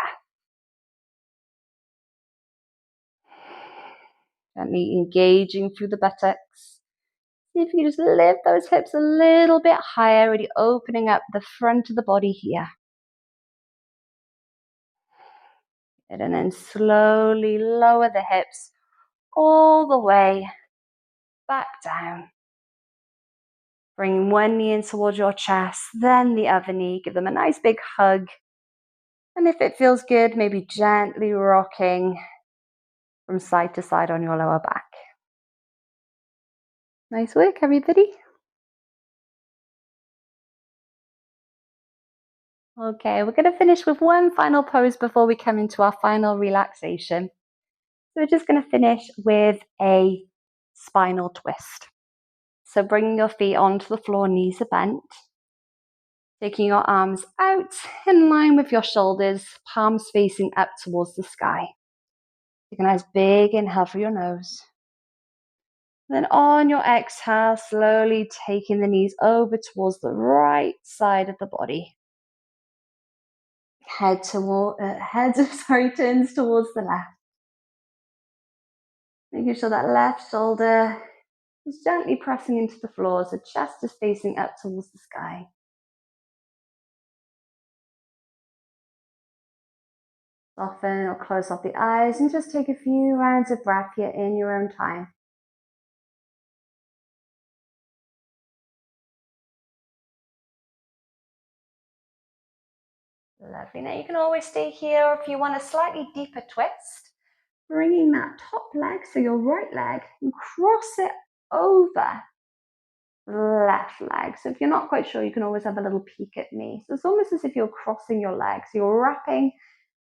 Gently engaging through the buttocks. See if you can just lift those hips a little bit higher, really opening up the front of the body here. And then slowly lower the hips all the way back down. Bring one knee in towards your chest, then the other knee. Give them a nice big hug. And if it feels good, maybe gently rocking from side to side on your lower back. Nice work, everybody. Okay, we're going to finish with one final pose before we come into our final relaxation. So we're just going to finish with a spinal twist. So bringing your feet onto the floor, knees are bent. Taking your arms out in line with your shoulders, palms facing up towards the sky. Take a nice big inhale through your nose. Then on your exhale, slowly taking the knees over towards the right side of the body. Head turns towards the left. Making sure that left shoulder is gently pressing into the floor, so chest is facing up towards the sky. Soften or close off the eyes and just take a few rounds of breath here in your own time. Lovely. Now you can always stay here, or if you want a slightly deeper twist, bringing that top leg, so your right leg, and cross it over the left leg. So if you're not quite sure, you can always have a little peek at me. So it's almost as if you're crossing your legs. So you're wrapping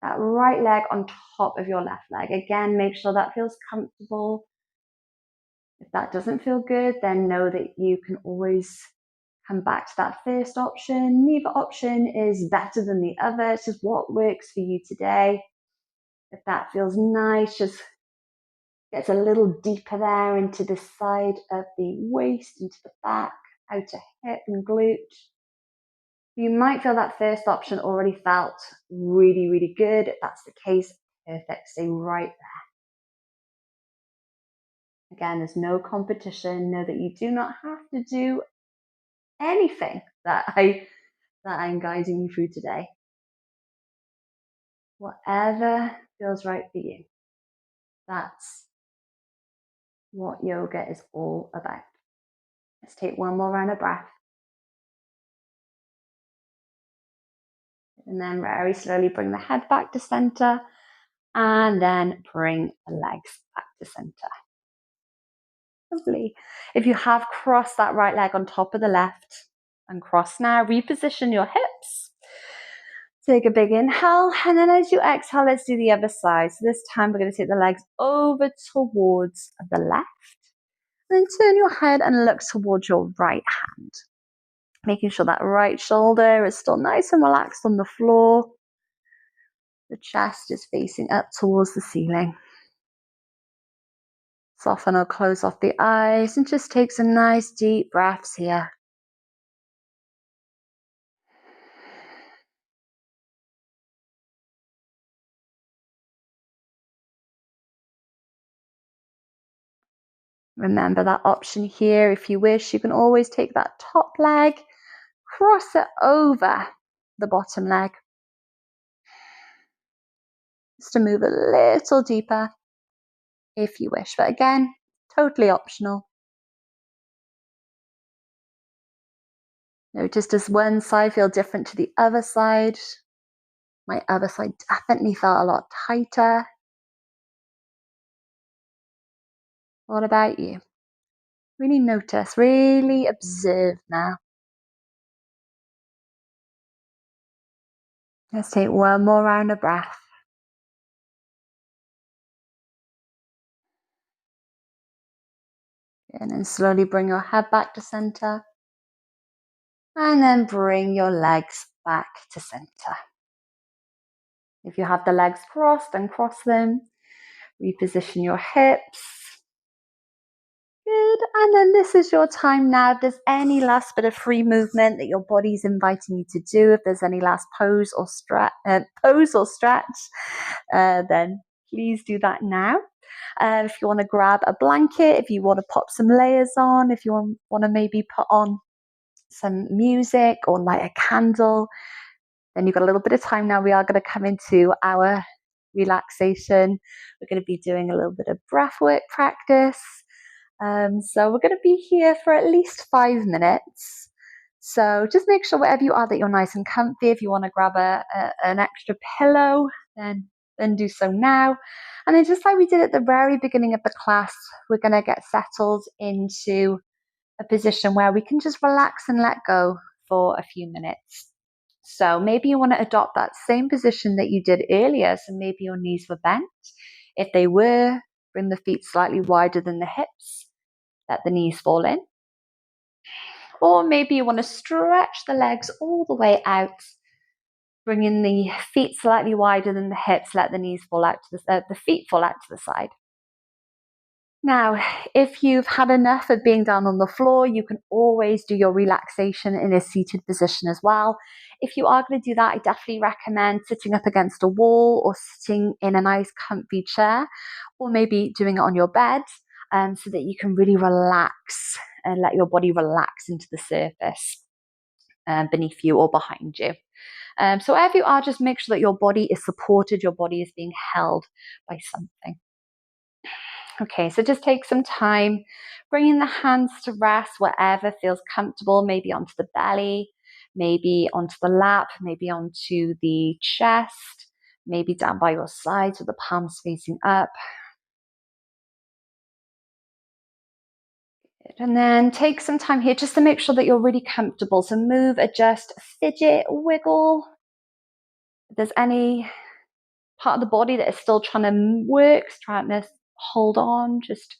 that right leg on top of your left leg. Again, make sure that feels comfortable. If that doesn't feel good, then know that you can always come back to that first option. Neither option is better than the other. It's just what works for you today. If that feels nice, just gets a little deeper there into the side of the waist, into the back, outer hip and glute. You might feel that first option already felt really, really good. If that's the case, perfect. Stay right there. Again, there's no competition. Know that you do not have to do anything that I'm guiding you through today. Whatever feels right for you. That's what yoga is all about. Let's take one more round of breath. And then very slowly bring the head back to center. And then bring the legs back to center. Lovely. If you have crossed that right leg on top of the left, and cross now, reposition your hips. Take a big inhale, and then as you exhale, let's do the other side. So this time we're going to take the legs over towards the left. Then turn your head and look towards your right hand. Making sure that right shoulder is still nice and relaxed on the floor. The chest is facing up towards the ceiling. Soften or close off the eyes and just take some nice deep breaths here. Remember that option here. If you wish, you can always take that top leg, cross it over the bottom leg. Just to move a little deeper if you wish. But again, totally optional. Notice, does one side feel different to the other side? My other side definitely felt a lot tighter. What about you? Really notice, really observe now. Let's take one more round of breath. And then slowly bring your head back to center. And then bring your legs back to center. If you have the legs crossed, then cross them. Reposition your hips. Good. And then this is your time now. If there's any last bit of free movement that your body's inviting you to do, if there's any last pose or stretch, then please do that now. If you want to grab a blanket, if you want to pop some layers on, if you want to maybe put on some music or light a candle, then you've got a little bit of time now. We are going to come into our relaxation. We're going to be doing a little bit of breathwork practice. So we're going to be here for at least 5 minutes. So just make sure wherever you are that you're nice and comfy. If you want to grab an extra pillow, then do so now. And then just like we did at the very beginning of the class, we're going to get settled into a position where we can just relax and let go for a few minutes. So maybe you want to adopt that same position that you did earlier. So maybe your knees were bent. If they were, bring the feet slightly wider than the hips. Let the knees fall in. Or maybe you want to stretch the legs all the way out, bringing the feet slightly wider than the hips. Let the knees fall out to the feet fall out to the side. Now, if you've had enough of being down on the floor, you can always do your relaxation in a seated position as well. If you are going to do that, I definitely recommend sitting up against a wall or sitting in a nice comfy chair, or maybe doing it on your bed, so that you can really relax and let your body relax into the surface beneath you or behind you. So wherever you are, just make sure that your body is supported, your body is being held by something. Okay, so just take some time, bringing the hands to rest wherever feels comfortable, maybe onto the belly, maybe onto the lap, maybe onto the chest, maybe down by your sides with the palms facing up. And then take some time here just to make sure that you're really comfortable. So move, adjust, fidget, wiggle. If there's any part of the body that is still trying to work, trying to hold on, just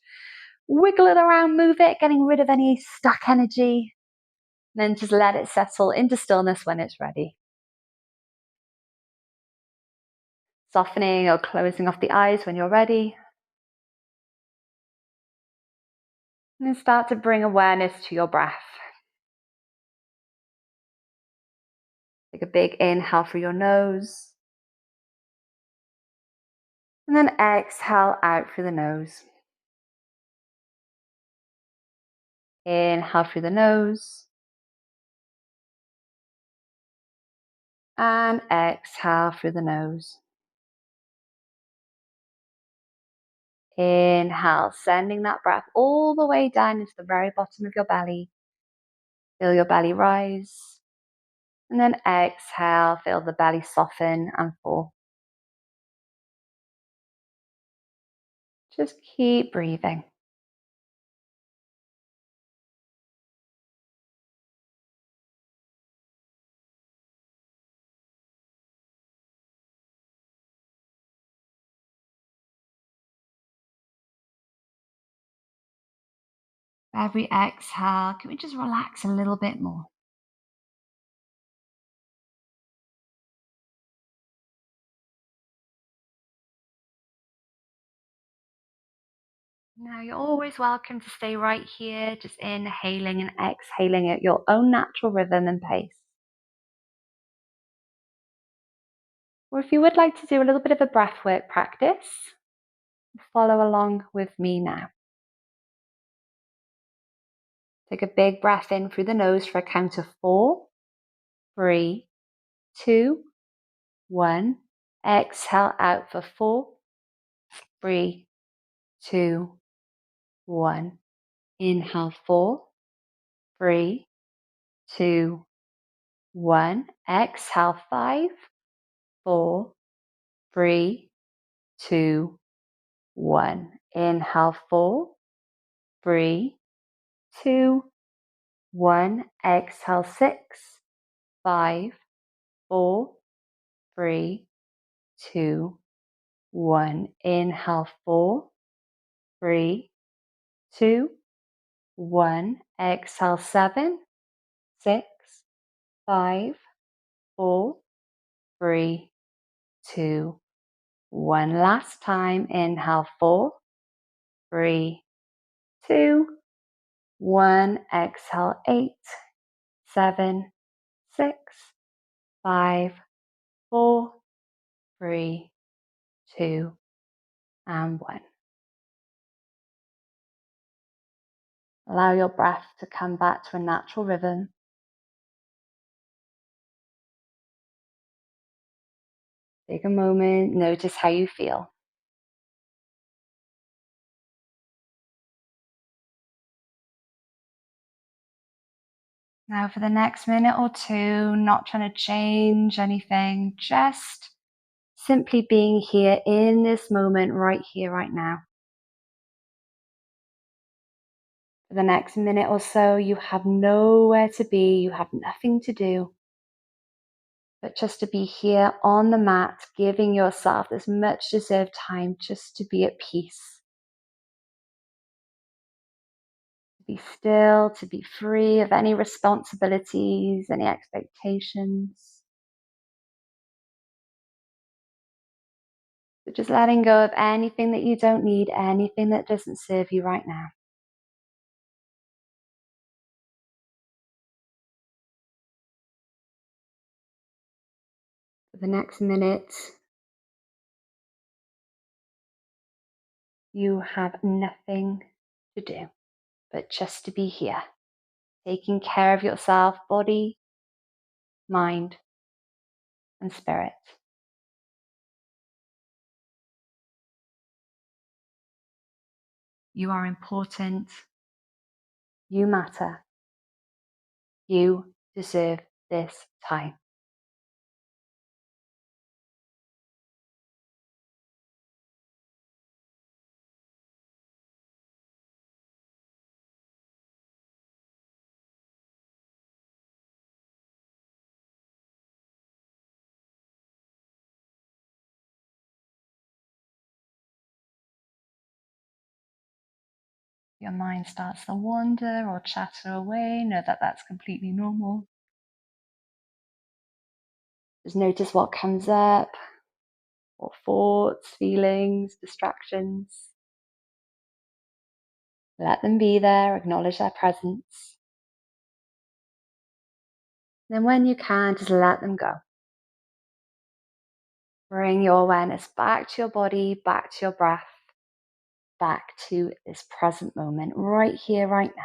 wiggle it around, move it, getting rid of any stuck energy. And then just let it settle into stillness when it's ready. Softening or closing off the eyes when you're ready. And then start to bring awareness to your breath. Take a big inhale through your nose. And then exhale out through the nose. Inhale through the nose. And exhale through the nose. Inhale, sending that breath all the way down into the very bottom of your belly. Feel your belly rise. And then exhale, feel the belly soften and fall. Just keep breathing. Every exhale, can we just relax a little bit more? Now, you're always welcome to stay right here, just inhaling and exhaling at your own natural rhythm and pace. Or if you would like to do a little bit of a breathwork practice, follow along with me now. Take a big breath in through the nose for a count of 4, 3, 2, 1. Exhale out for 4, 3, 2, 1. Inhale 4, 3, 2, 1. Exhale 5, 4, 3, 2, 1. Inhale 4, 3, 2, 1. Exhale 6, 5, 4, 3, 2, 1. Inhale 4, 3, 2, 1. Exhale 7, 6, 5, 4, 3, 2, 1. Last time. Inhale 4, 3, 2, 1. Exhale 8, 7, 6, 5, 4, 3, 2, and 1. Allow your breath to come back to a natural rhythm. Take a moment, notice how you feel. Now for the next minute or two, not trying to change anything, just simply being here in this moment, right here, right now. For the next minute or so, you have nowhere to be, you have nothing to do, but just to be here on the mat, giving yourself this much deserved time just to be at peace. To be still, to be free of any responsibilities, any expectations. So just letting go of anything that you don't need, anything that doesn't serve you right now. For the next minute, you have nothing to do but just to be here, taking care of yourself, body, mind, and spirit. You are important. You matter. You deserve this time. Your mind starts to wander or chatter away. Know that that's completely normal. Just notice what comes up, what thoughts, feelings, distractions. Let them be there, acknowledge their presence. Then when you can, just let them go. Bring your awareness back to your body, back to your breath, back to this present moment, right here, right now.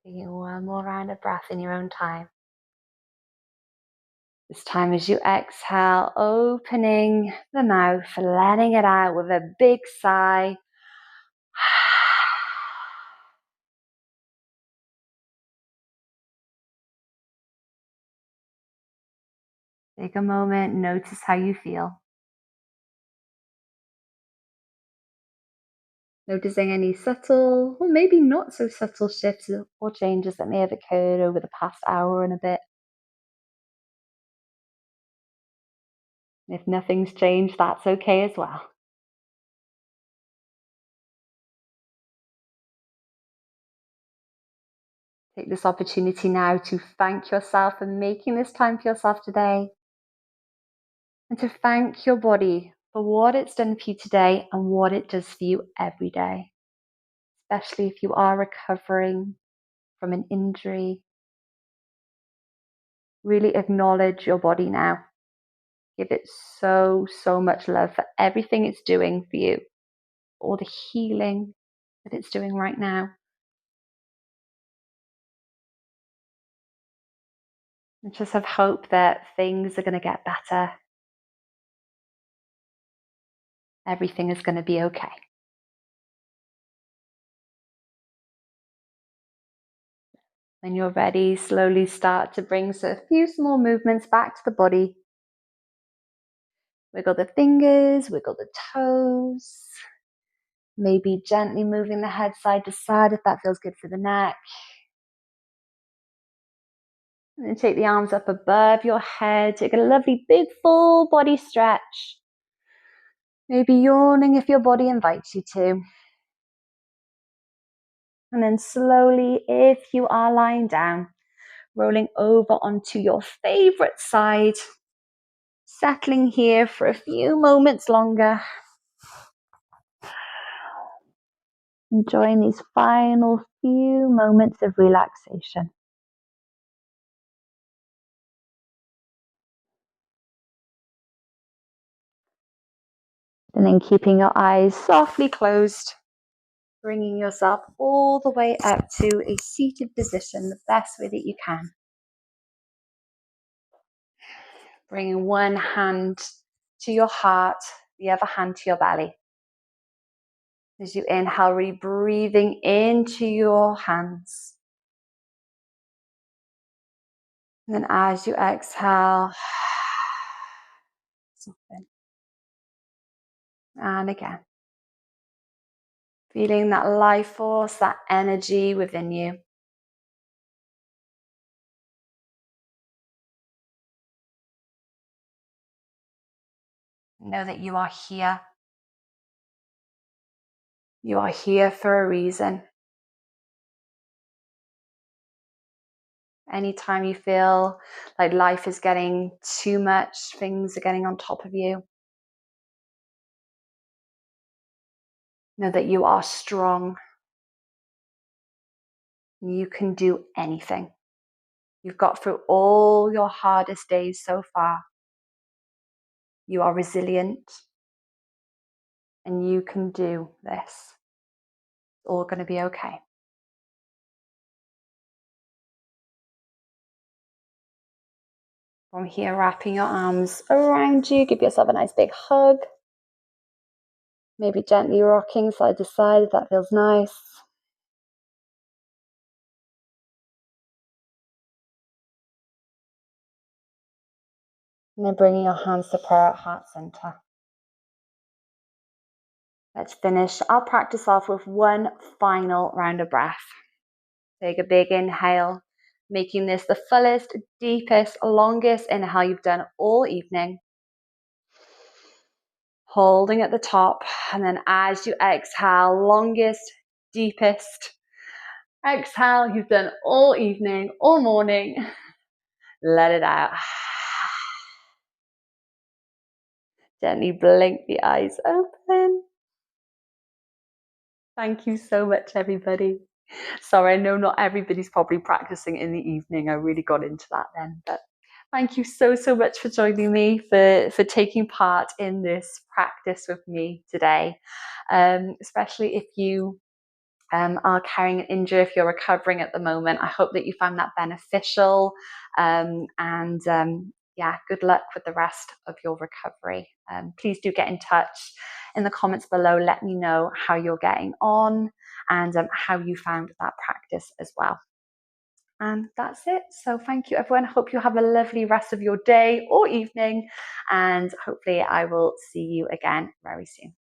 Taking one more round of breath in your own time. This time as you exhale, opening the mouth, letting it out with a big sigh. Take a moment, notice how you feel. Noticing any subtle or maybe not so subtle shifts or changes that may have occurred over the past hour and a bit. If nothing's changed, that's okay as well. Take this opportunity now to thank yourself for making this time for yourself today, and to thank your body for what it's done for you today and what it does for you every day, especially if you are recovering from an injury. Really acknowledge your body now. Give it so much love for everything it's doing for you, all the healing that it's doing right now. And just have hope that things are going to get better. Everything is going to be okay. When you're ready, slowly start to bring a few small movements back to the body. Wiggle the fingers, wiggle the toes. Maybe gently moving the head side to side if that feels good for the neck. And then take the arms up above your head. Take a lovely big full body stretch. Maybe yawning if your body invites you to. And then slowly, if you are lying down, rolling over onto your favorite side. Settling here for a few moments longer. Enjoying these final few moments of relaxation. And then keeping your eyes softly closed, bringing yourself all the way up to a seated position, the best way that you can. Bringing one hand to your heart, the other hand to your belly. As you inhale, really breathing into your hands. And then as you exhale, soften. And again, feeling that life force, that energy within you. Know that you are here. You are here for a reason. Anytime you feel like life is getting too much, things are getting on top of you, know that you are strong. You can do anything. You've got through all your hardest days so far. You are resilient and you can do this. It's all going to be okay. From here, wrapping your arms around you, give yourself a nice big hug. Maybe gently rocking side to side if that feels nice. And then bringing your hands to prayer at heart center. Let's finish our practice off with one final round of breath. Take a big inhale, making this the fullest, deepest, longest inhale you've done all evening. Holding at the top, and then as you exhale, longest, deepest exhale you've done all evening, all morning. Let it out. Gently blink the eyes open. Thank you so much, everybody. Sorry, I know not everybody's probably practicing in the evening. I really got into that then, but thank you so much for joining me, for taking part in this practice with me today, especially if you are carrying an injury, if you're recovering at the moment. I hope that you found that beneficial, yeah, good luck with the rest of your recovery. Please do get in touch in the comments below. Let me know how you're getting on and how you found that practice as well. And that's it. So thank you, everyone. Hope you have a lovely rest of your day or evening, and hopefully I will see you again very soon.